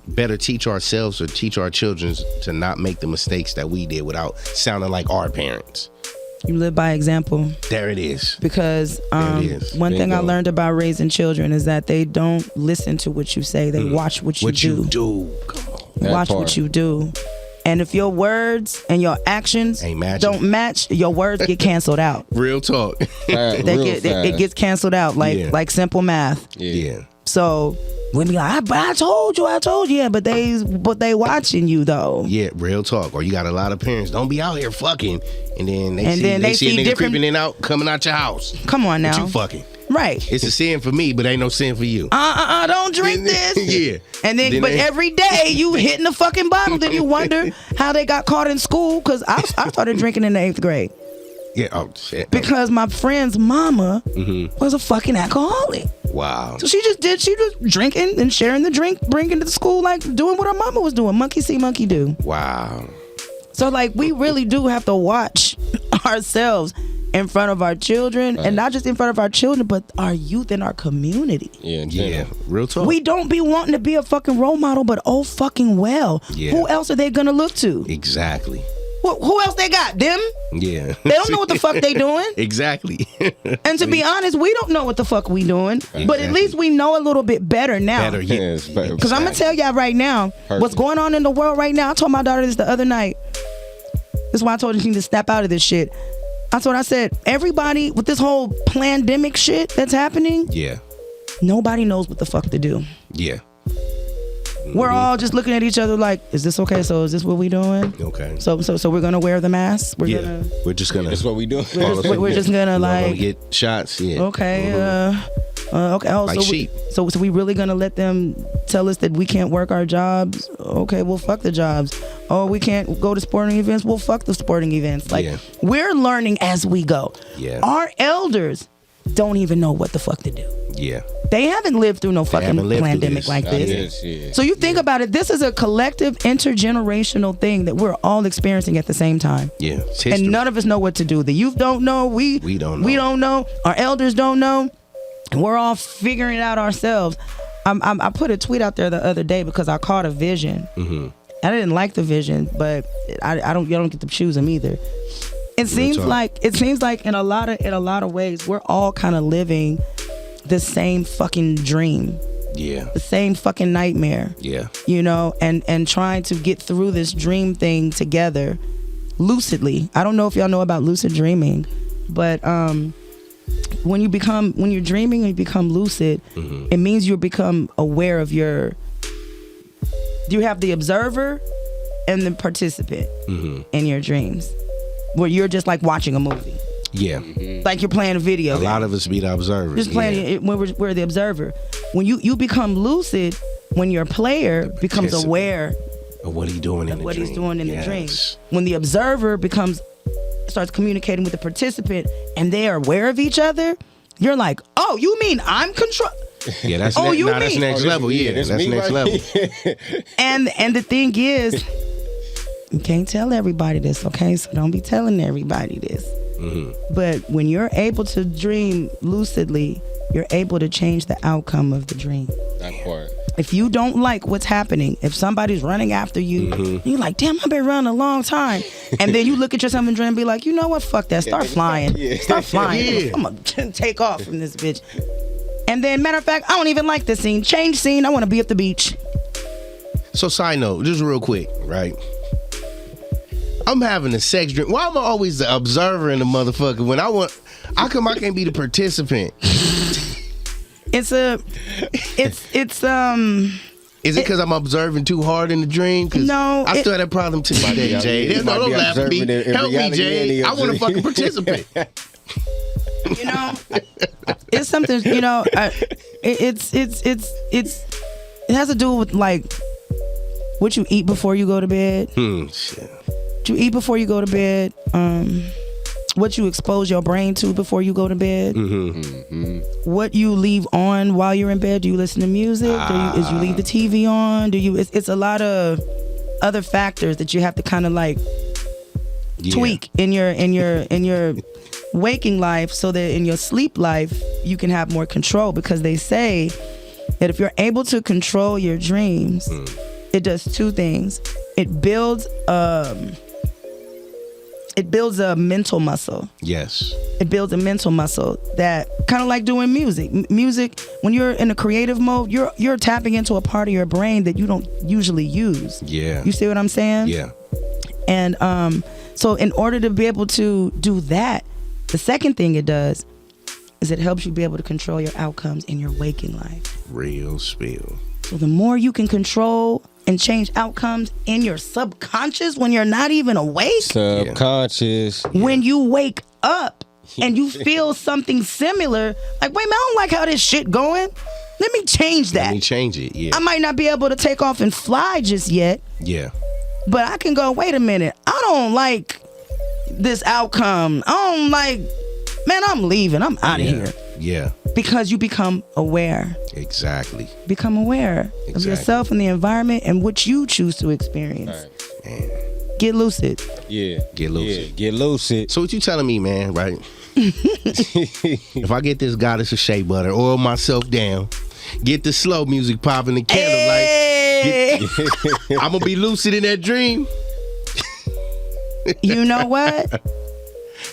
better teach ourselves or teach our children to not make the mistakes that we did without sounding like our parents? You live by example. There it is. Because one thing I learned about raising children is that they don't listen to what you say. They watch what you do. Come on. Watch what you do. And if your words and your actions don't match, your words get canceled out. Real talk. It gets canceled out like simple math. Yeah. So we be like, but I told you. Yeah, but they watching you though. Yeah, real talk. Or you got a lot of parents, don't be out here fucking, and then they see a nigga creeping in out, coming out your house. Come on now. But you fucking. Right. It's a sin for me, but ain't no sin for you. Don't drink this. Yeah. And then but every day you hitting the fucking bottle, then you wonder how they got caught in school. Cause I started drinking in the 8th grade. Yeah, oh shit. Because my friend's mama was a fucking alcoholic. Wow. So she was drinking and sharing the drink, bringing it to school, like doing what her mama was doing. Monkey see, monkey do. Wow. So like we really do have to watch ourselves in front of our children, and not just in front of our children, but our youth and our community. Yeah, real talk. We don't be wanting to be a fucking role model, but oh fucking well. Yeah. Who else are they gonna look to? Exactly. Who else they got? Them? Yeah. They don't know what the fuck they doing. Exactly. And to be honest, we don't know what the fuck we doing. Exactly. But at least we know a little bit better now. Better, yeah. Because I'm gonna tell y'all right now, what's going on in the world right now. I told my daughter this the other night. This is why I told her she needs to snap out of this shit. I said, everybody with this whole pandemic shit that's happening, nobody knows what the fuck to do. Yeah. We're all just looking at each other like, is this okay? So is this what we doing? Okay. So we're gonna wear the mask? We're just gonna. That's what we do. We're just gonna like get shots. Yeah. Okay. Okay. Oh, like sheep. So we really gonna let them tell us that we can't work our jobs? Okay. Well, fuck the jobs. Oh, we can't go to sporting events? Well, fuck the sporting events. Like we're learning as we go. Yeah. Our elders don't even know what the fuck to do. Yeah. They haven't lived through no fucking pandemic like this. So you think about it, this is a collective intergenerational thing that we're all experiencing at the same time. Yeah. And none of us know what to do. The youth don't know. We don't know. We don't know. Our elders don't know. And we're all figuring it out ourselves. I put a tweet out there the other day because I caught a vision. Mm-hmm. I didn't like the vision, but I don't get to choose them either. It seems like in a lot of ways we're all kind of living the same fucking dream. Yeah. The same fucking nightmare. Yeah. You know, and trying to get through this dream thing together lucidly. I don't know if y'all know about lucid dreaming, but when you're dreaming and you become lucid, it means you become aware of you have the observer and the participant in your dreams, where you're just like watching a movie. Yeah. Like you're playing a video game. A lot of us be the observers. Just playing it when we're the observer. When you become lucid, when your player becomes aware of what he's doing in the dream. When the observer starts communicating with the participant and they are aware of each other, you're like, oh, you mean I'm control? Yeah, that's that's next level. Yeah, that's next level. And the thing is, you can't tell everybody this, okay? So don't be telling everybody this. But when you're able to dream lucidly, you're able to change the outcome of the dream. That part. If you don't like what's happening, if somebody's running after you, you're like, damn, I've been running a long time. And then you look at yourself in the dream and be like, you know what? Fuck that. Start flying. Start flying. I'm going to take off from this bitch. And then, matter of fact, I don't even like this scene. Change scene. I want to be at the beach. So, side note, just real quick, right? I'm having a sex dream. Why am I always the observer in the motherfucker? When how come I can't be the participant? Is it because I'm observing too hard in the dream? No, I still had that problem to my day, Jade. No, don't laugh at me. Help me, Jade. I want to fucking participate. You know, it's something. You know, it has to do with like what you eat before you go to bed. Shit. What you eat before you go to bed. What you expose your brain to before you go to bed. What you leave on while you're in bed. Do you listen to music? Do you leave the TV on? It's a lot of other factors that you have to kind of like tweak in your waking life, so that in your sleep life you can have more control, because they say that if you're able to control your dreams, it does two things. It builds a mental muscle. Yes. It builds a mental muscle that kind of like doing music. Music, when you're in a creative mode, you're tapping into a part of your brain that you don't usually use. Yeah. You see what I'm saying? Yeah. And so in order to be able to do that, the second thing it does is it helps you be able to control your outcomes in your waking life. Real spill. So the more you can control and change outcomes in your subconscious when you're not even awake. Subconscious. When you wake up and you feel something similar, like, wait, man, I don't like how this shit going. Let me change that. Let me change it, yeah. I might not be able to take off and fly just yet. Yeah. But I can go, wait a minute, I don't like this outcome. I don't like, man, I'm leaving. I'm out of here. Yeah. Because you become aware. Exactly. Become aware of yourself and the environment and what you choose to experience. Right. Get lucid. Yeah. Get lucid. Yeah, get lucid. So what you telling me, man, right? If I get this goddess of shea butter, oil myself down, get the slow music popping, the candlelight, I'm gonna be lucid in that dream. You know what?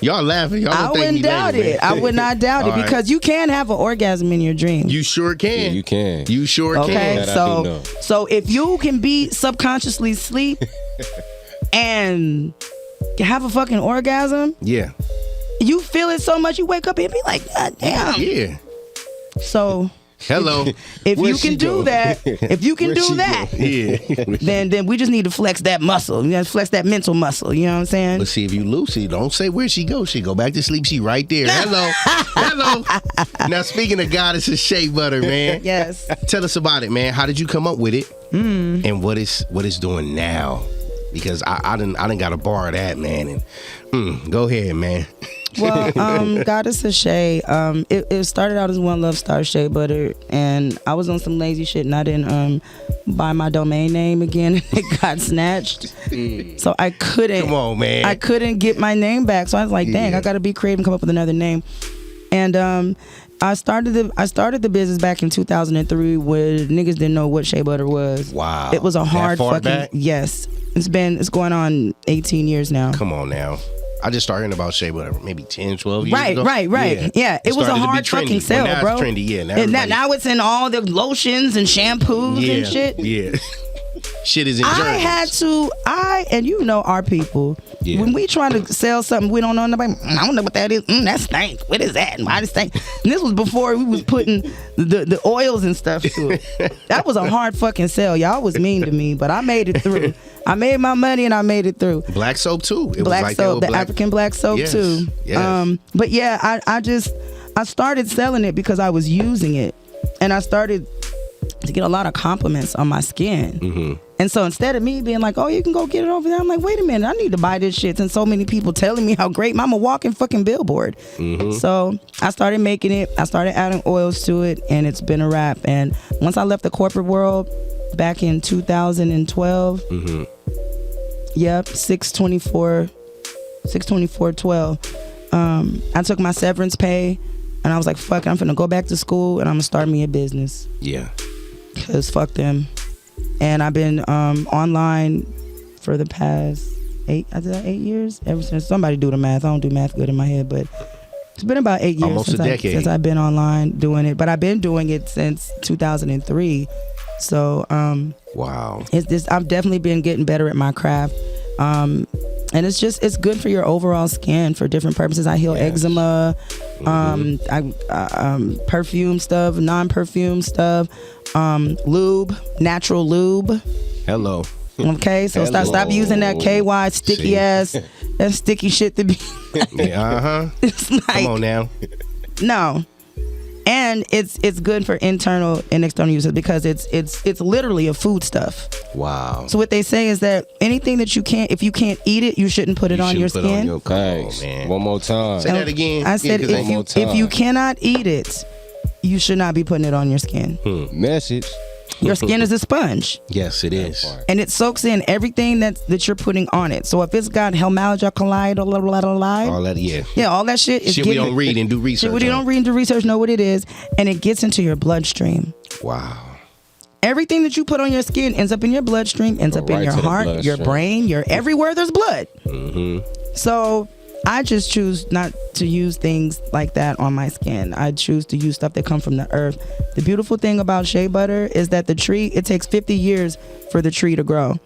Y'all laughing. Y'all I wouldn't doubt it. I would not doubt it because you can have an orgasm in your dream. You sure can. Yeah, you can. You sure okay, can. So if you can be subconsciously sleep and have a fucking orgasm, yeah, you feel it so much you wake up and be like, God damn. Yeah. So hello. If you can do that, then we just need to flex that muscle. You got to flex that mental muscle. You know what I'm saying? But see, if you lucid, don't say where she go. She go back to sleep. She right there. Hello. Hello. Now speaking of goddess of shea butter, man. Yes. Tell us about it, man. How did you come up with it? And what it's doing now? Because I done got to borrow that, man. And go ahead, man. Well, Goddess of Shea, it started out as One Love Star Shea Butter, and I was on some lazy shit, and I didn't buy my domain name again, and it got snatched. So I couldn't. Come on, man. I couldn't get my name back, so I was like, dang, I got to be creative and come up with another name. And I started the business back in 2003 when niggas didn't know what shea butter was. Wow. It was a hard far fucking back? Yes. It's going on 18 years now. Come on now. I just started hearing about shea butter maybe 10, 12 years ago. Right. Yeah. It was a hard fucking sell, now bro. It's trendy, yeah. Now it's in all the lotions and shampoos and shit. Yeah. Shit is in journals. And you know our people. Yeah. When we try to sell something we don't know nobody, I don't know what that is. That stink. What is that? Why does stink? And this was before we was putting the oils and stuff to it. That was a hard fucking sell. Y'all was mean to me, but I made it through. I made my money and I made it through. Black soap too. African black soap too. Yes. But yeah, I started selling it because I was using it, and I started to get a lot of compliments on my skin. Mm-hmm. And so instead of me being like, oh, you can go get it over there, I'm like, wait a minute, I need to buy this shit. And so many people telling me how great, I'm a walking fucking billboard. Mm-hmm. So I started making it. I started adding oils to it, and it's been a wrap. And once I left the corporate world back in 2012, mm-hmm. Yep, 6/24/12. I took my severance pay, and I was like, fuck it, I'm finna go back to school, and I'm gonna start me a business. Yeah. Cause fuck them. And I've been online for the past 8 years. Ever since, somebody do the math. I don't do math good in my head, but it's been about 8 years almost a decade since I've been online doing it. But I've been doing it since 2003. So wow, I've definitely been getting better at my craft. And it's good for your overall skin for different purposes. I heal eczema, perfume stuff, non-perfume stuff, lube, natural lube. Hello. Okay, so stop using that KY sticky ass, that sticky shit to be. It's like, come on now. No. And it's good for internal and external uses because it's literally a foodstuff. Wow. So what they say is that anything that if you can't eat it, you shouldn't put it on your skin. Thanks. One more time. Say that again. I said if you cannot eat it, you should not be putting it on your skin. Message. Your skin is a sponge. Yes, it is. And it soaks in everything that you're putting on it. So if it's got Helmalgicalide, all that, yeah. Yeah, all that shit is shit we don't read and do research. Shit we don't read and do research, know what it is, and it gets into your bloodstream. Wow. Everything that you put on your skin ends up in your bloodstream, ends up in your heart, your brain, everywhere there's blood. Mm-hmm. So I just choose not to use things like that on my skin. I choose to use stuff that come from the earth. The beautiful thing about shea butter is that the tree, it takes 50 years for the tree to grow.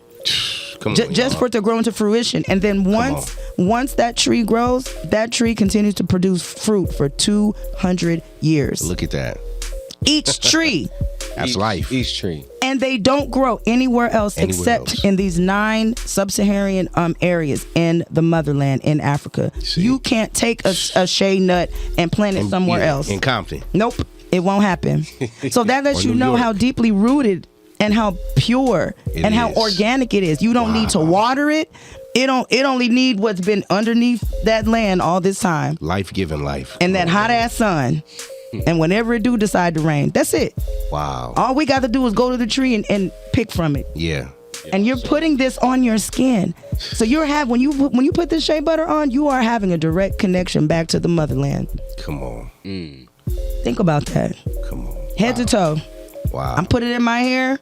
Just for it to grow into fruition. And then once that tree grows, that tree continues to produce fruit for 200 years. Look at that. Each tree. That's life. Each tree. And they don't grow anywhere else except in these 9 sub-Saharan areas in the motherland in Africa. See? You can't take a shea nut and plant it somewhere else. In Compton. Nope, it won't happen. So that lets you know how deeply rooted and how pure and how organic it is. You don't need to water it. It only need what's been underneath that land all this time. Life-giving life. And that hot ass sun. And whenever it do decide to rain, that's it. Wow. All we got to do is go to the tree and pick from it. Yeah. and you're putting this on your skin. So when you put this shea butter on, you are having a direct connection back to the motherland. Come on. Think about that. Come on. Head to toe. Wow. I'm putting it in my hair.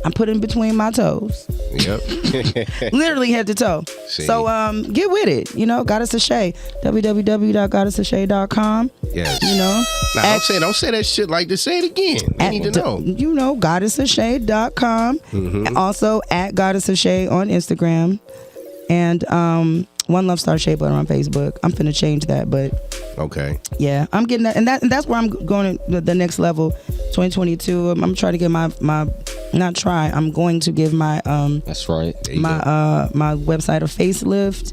I'm putting it between my toes. Yep. Literally head to toe. See. So get with it. Goddess of Shea. www.goddessofshea.com. Yes. Now, don't say that shit like this. Say it again. I need to know. Goddessofshea.com. And also at Goddess of Shea on Instagram. And One Love Star Shea Butter on Facebook. I'm finna change that, but okay. Yeah, I'm getting that, and that's where I'm going to the next level. 2022. I'm trying to get I'm going to give my That's right. My website a facelift.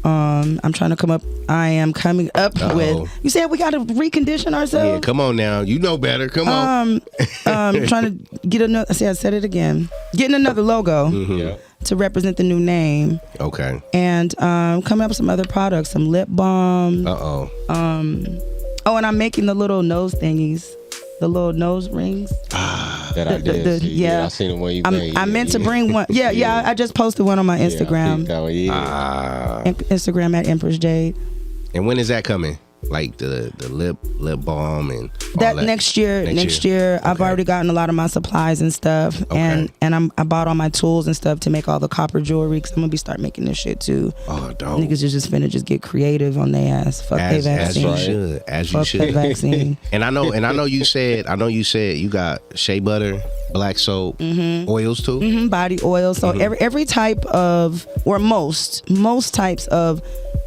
I'm trying to come up. I am coming up with. You said we got to recondition ourselves. Yeah, come on now. You know better. Come on. Trying to get another. See, I said it again. Getting another logo to represent the new name. Okay. And coming up with some other products, some lip balm. And I'm making the little nose thingies, the little nose rings. That I did. Yeah, I seen the one you made. I meant to bring one. Yeah. I just posted one on my Instagram. Instagram at Empress Jade. And when is that coming? Like the lip balm and all that next year. Next year. I've already gotten a lot of my supplies and stuff, and I bought all my tools and stuff to make all the copper jewelry. Cause I'm gonna start making this shit too. Oh, dope. Niggas just finna just get creative on their ass. Fuck their vaccine. As you should. Vaccine. And I know you said you got shea butter, black soap, oils too. Body oil. So every type of, or most types of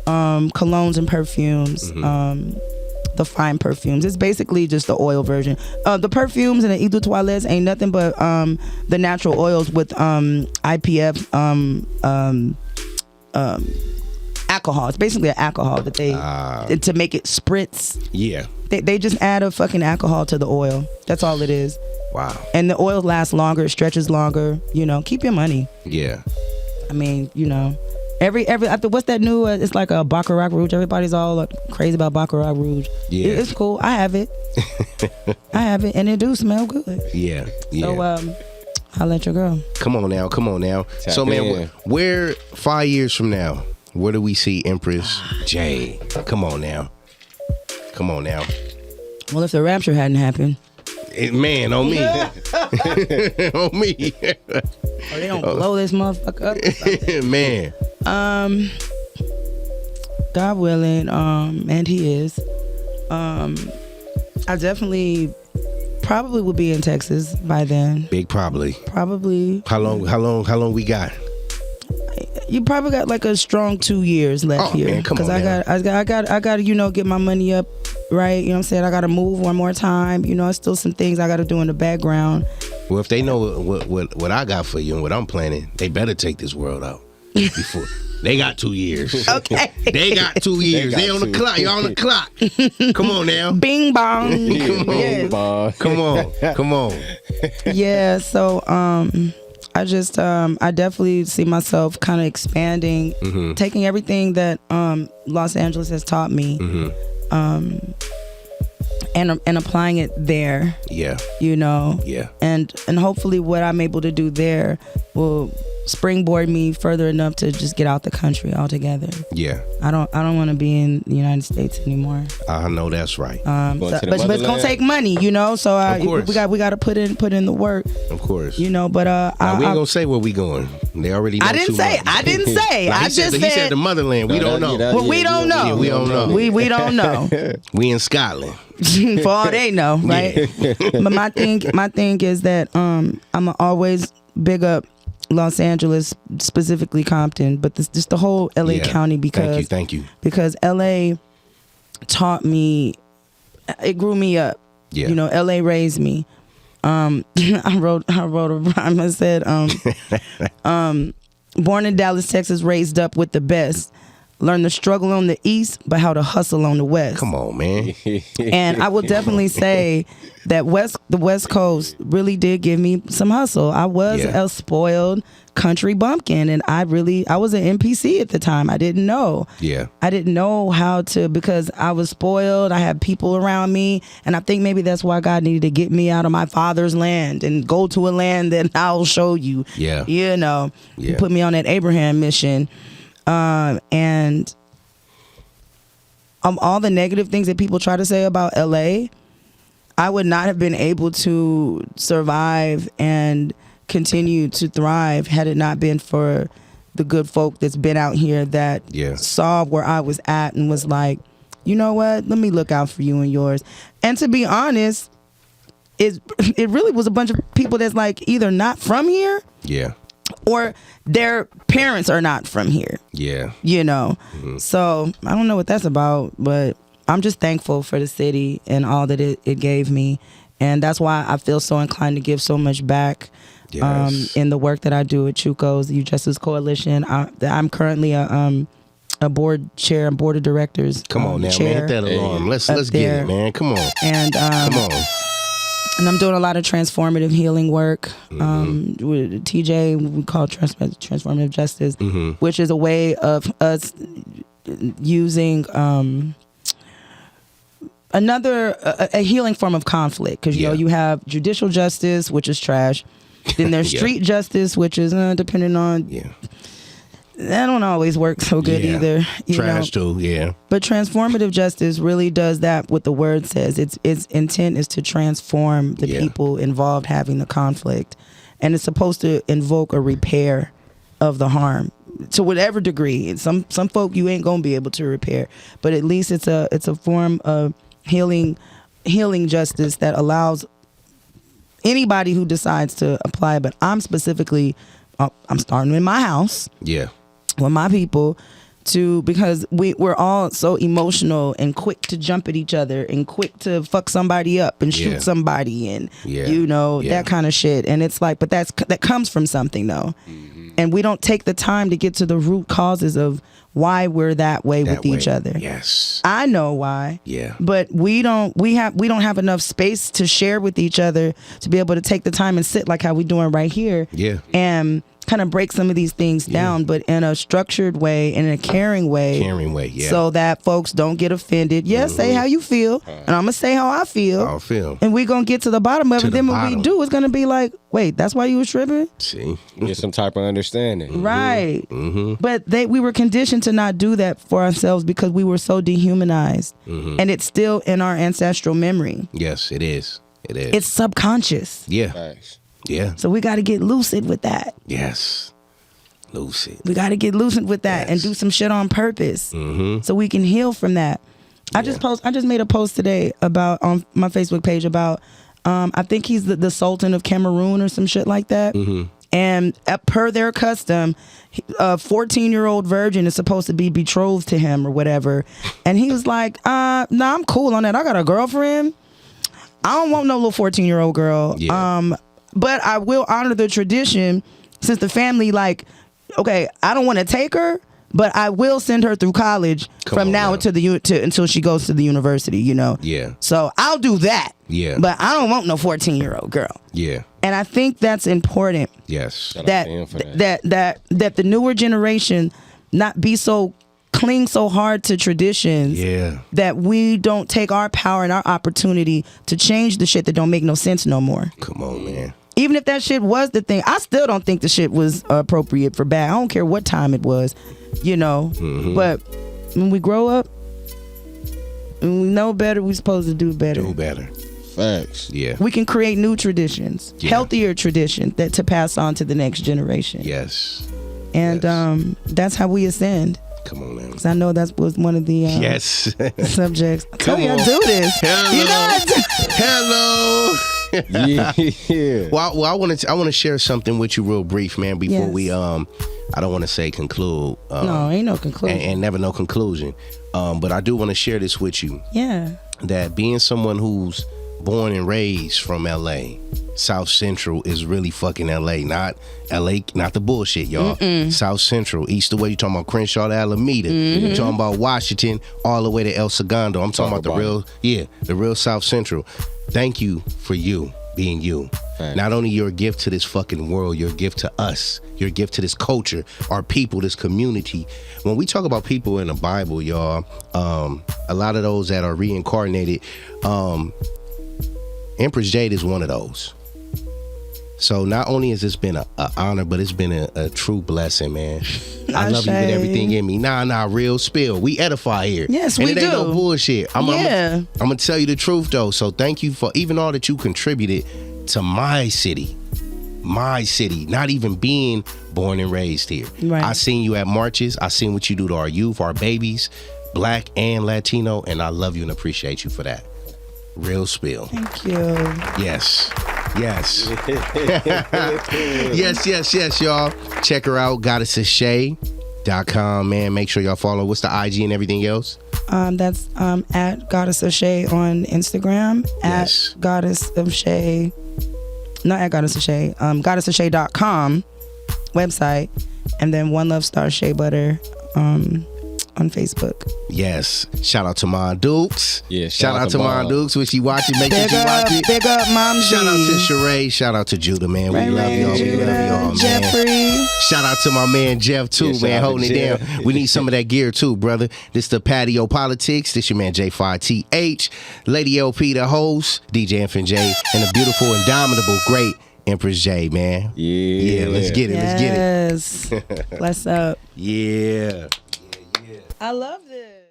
colognes and perfumes, the fine perfumes. It's basically just the oil version. The perfumes and the Eau de Toilette ain't nothing but the natural oils with IPF alcohol. It's basically an alcohol that they to make it spritz. Yeah. They just add a fucking alcohol to the oil. That's all it is. Wow. And the oil lasts longer, it stretches longer. Keep your money. Yeah. I mean, Every what's that new? It's like a Baccarat Rouge. Everybody's all crazy about Baccarat Rouge. Yeah, it's cool. I have it. And it do smell good. Yeah. So I'll let you go. Come on now. So man, where 5 years from now, where do we see Empress Jade? Come on now. Well, if the rapture hadn't happened. Man, on me. On me. Or they don't blow this motherfucker up. Man. God willing, and he is. I definitely probably will be in Texas by then. Big probably. Probably. How long we got? You probably got like a strong 2 years left here. Man, come on. I got to, get my money up, right? You know what I'm saying? I got to move one more time. There's still some things I got to do in the background. Well, if they know what I got for you and what I'm planning, they better take this world out before. They got 2 years. Okay. They got 2 years. They on the clock. Y'all on the clock. Come on now. Bing bong. Come on. Yeah. So I just I definitely see myself kind of expanding, taking everything that Los Angeles has taught me, and applying it there. Yeah. Yeah. And hopefully what I'm able to do there will springboard me further enough to just get out the country altogether. Yeah. I don't want to be in the United States anymore. I know that's right. But it's gonna take money, So we got to put in the work. Of course. But we ain't gonna say where we going. They already know. I didn't say. I just said. He said the motherland. We don't know. Well, we don't know. We don't know. We don't know. We in Scotland. For all they know, right? But my thing is that I'ma always big up Los Angeles, specifically Compton, but just the whole LA County, because thank you. Because LA taught me, it grew me up. Yeah. LA raised me. I wrote a rhyme. I said, born in Dallas, Texas, raised up with the best. learn the struggle on the East, but how to hustle on the West. Come on, man. And I will definitely say that the West Coast really did give me some hustle. I was a spoiled country bumpkin, and I was an NPC at the time. I didn't know. Yeah. I didn't know how to, because I was spoiled. I had people around me, and I think maybe that's why God needed to get me out of my father's land and go to a land that I'll show you. Yeah. You know, put me on that Abraham mission. And all the negative things that people try to say about LA, I would not have been able to survive and continue to thrive had it not been for the good folk that's been out here that saw where I was at and was like, you know what, let me look out for you and yours. And to be honest, it really was a bunch of people that's like either not from here or their parents are not from here. Yeah. You know. So I don't know what that's about, but I'm just thankful for the city and all that it gave me. And that's why I feel so inclined to give so much back. In the work that I do at Chuco's Youth Justice Coalition. I'm currently a board chair and board of directors. Come on now, man, hit that alarm. Let's get it, man. Come on. And come on. And I'm doing a lot of transformative healing work. With TJ, we call transformative justice, which is a way of us using a healing form of conflict. Because you know you have judicial justice, which is trash. Then there's street justice, which is depending on. That don't always work so good either. Trash too, But transformative justice really does that. What the word says, its intent is to transform the people involved having the conflict, and it's supposed to invoke a repair of the harm to whatever degree. Some folk you ain't gonna be able to repair, but at least it's a form of healing justice that allows anybody who decides to apply. But I'm specifically, I'm starting in my house. With my people, because we're all so emotional and quick to jump at each other and quick to fuck somebody up and shoot somebody and that kind of shit. And it's like, but that comes from something though. And we don't take the time to get to the root causes of why we're that way with each other. Yes. I know why. Yeah. But we don't have enough space to share with each other to be able to take the time and sit like how we doing right here. Yeah. And kind of break some of these things down, but in a structured way, in a caring way. So that folks don't get offended. Say how you feel, and I'm gonna say how I feel. And we're gonna get to the bottom of it. Then when we do, it's gonna be like, wait, that's why you was tripping? See, get some type of understanding. Right. But we were conditioned to not do that for ourselves because we were so dehumanized. And it's still in our ancestral memory. Yes, it is. It's subconscious. Yeah. So we got to get lucid with that. Yes. Lucid. We got to get lucid with that and do some shit on purpose so we can heal from that. I just made a post today about on my Facebook page about I think he's the Sultan of Cameroon or some shit like that. And per their custom, a 14-year-old virgin is supposed to be betrothed to him or whatever. And he was like, nah, I'm cool on that. I got a girlfriend. I don't want no little 14-year-old girl. But I will honor the tradition since the family okay, I don't want to take her, but I will send her through college from now until she goes to the university, you know? So I'll do that. But I don't want no 14-year-old girl. And I think that's important. That the newer generation not cling so hard to traditions that we don't take our power and our opportunity to change the shit that don't make no sense no more. Come on, man. Even if that shit was the thing, I still don't think the shit was appropriate for bad. I don't care what time it was, you know. But when we grow up and we know better, we're supposed to do better. Facts. Yeah. We can create new traditions, healthier traditions that to pass on to the next generation. And that's how we ascend. Come on, man. Because I know that was one of the subjects. I tell you, I do this. Hello. Well, I want to share something with you real brief, man, before we I don't want to say conclude. No, ain't no conclusion. And never no conclusion. But I do want to share this with you. Yeah. That being someone who's born and raised from LA, South Central is really fucking LA, not the bullshit, y'all. South Central, east of where you talking about Crenshaw to Alameda. You talking about Washington all the way to El Segundo. I'm talking about the real South Central. Thank you for you being you. Thanks. Not only you're a gift to this fucking world, you're a gift to us. You're a gift to this culture, our people, this community. When we talk about people in the Bible, y'all, a lot of those that are reincarnated, Empress Jade is one of those. So not only has this been an honor, but it's been a true blessing, man. I love you with everything in me. Nah, real spill. We edify here. Yes, and we do. And it ain't no bullshit. I'm gonna tell you the truth, though. So thank you for even all that you contributed to my city. My city, not even being born and raised here. Right. I seen you at marches. I seen what you do to our youth, our babies, Black and Latino, and I love you and appreciate you for that. Real spill. Thank you. Yes, y'all. Check her out, goddessofshade.com, man. Make sure y'all follow. What's the IG and everything else? That's at Goddess of Shade on Instagram, at Goddess of Shade. Not at Goddess of Shade. Goddessofshade.com website, and then One Love Star Shea Butter on Facebook. Yes. Shout out to Mon Dukes. Yeah. Shout out to Mon Dukes. When she watching, make sure she watch it. Big up, Mom. Shout out to Sheree. Shout out to Judah, man. We love y'all. We love y'all, man. Jeffrey. Shout out to my man Jeff too, man, holding it down. We need some of that gear too, brother. This the Patio PolitiCz. This your man J5TH, Lady LP, the host, DJ Infant J, and the beautiful, indomitable, great Empress Jade, man. Yeah. Let's get it. Yes. Bless up. Yeah. I love this.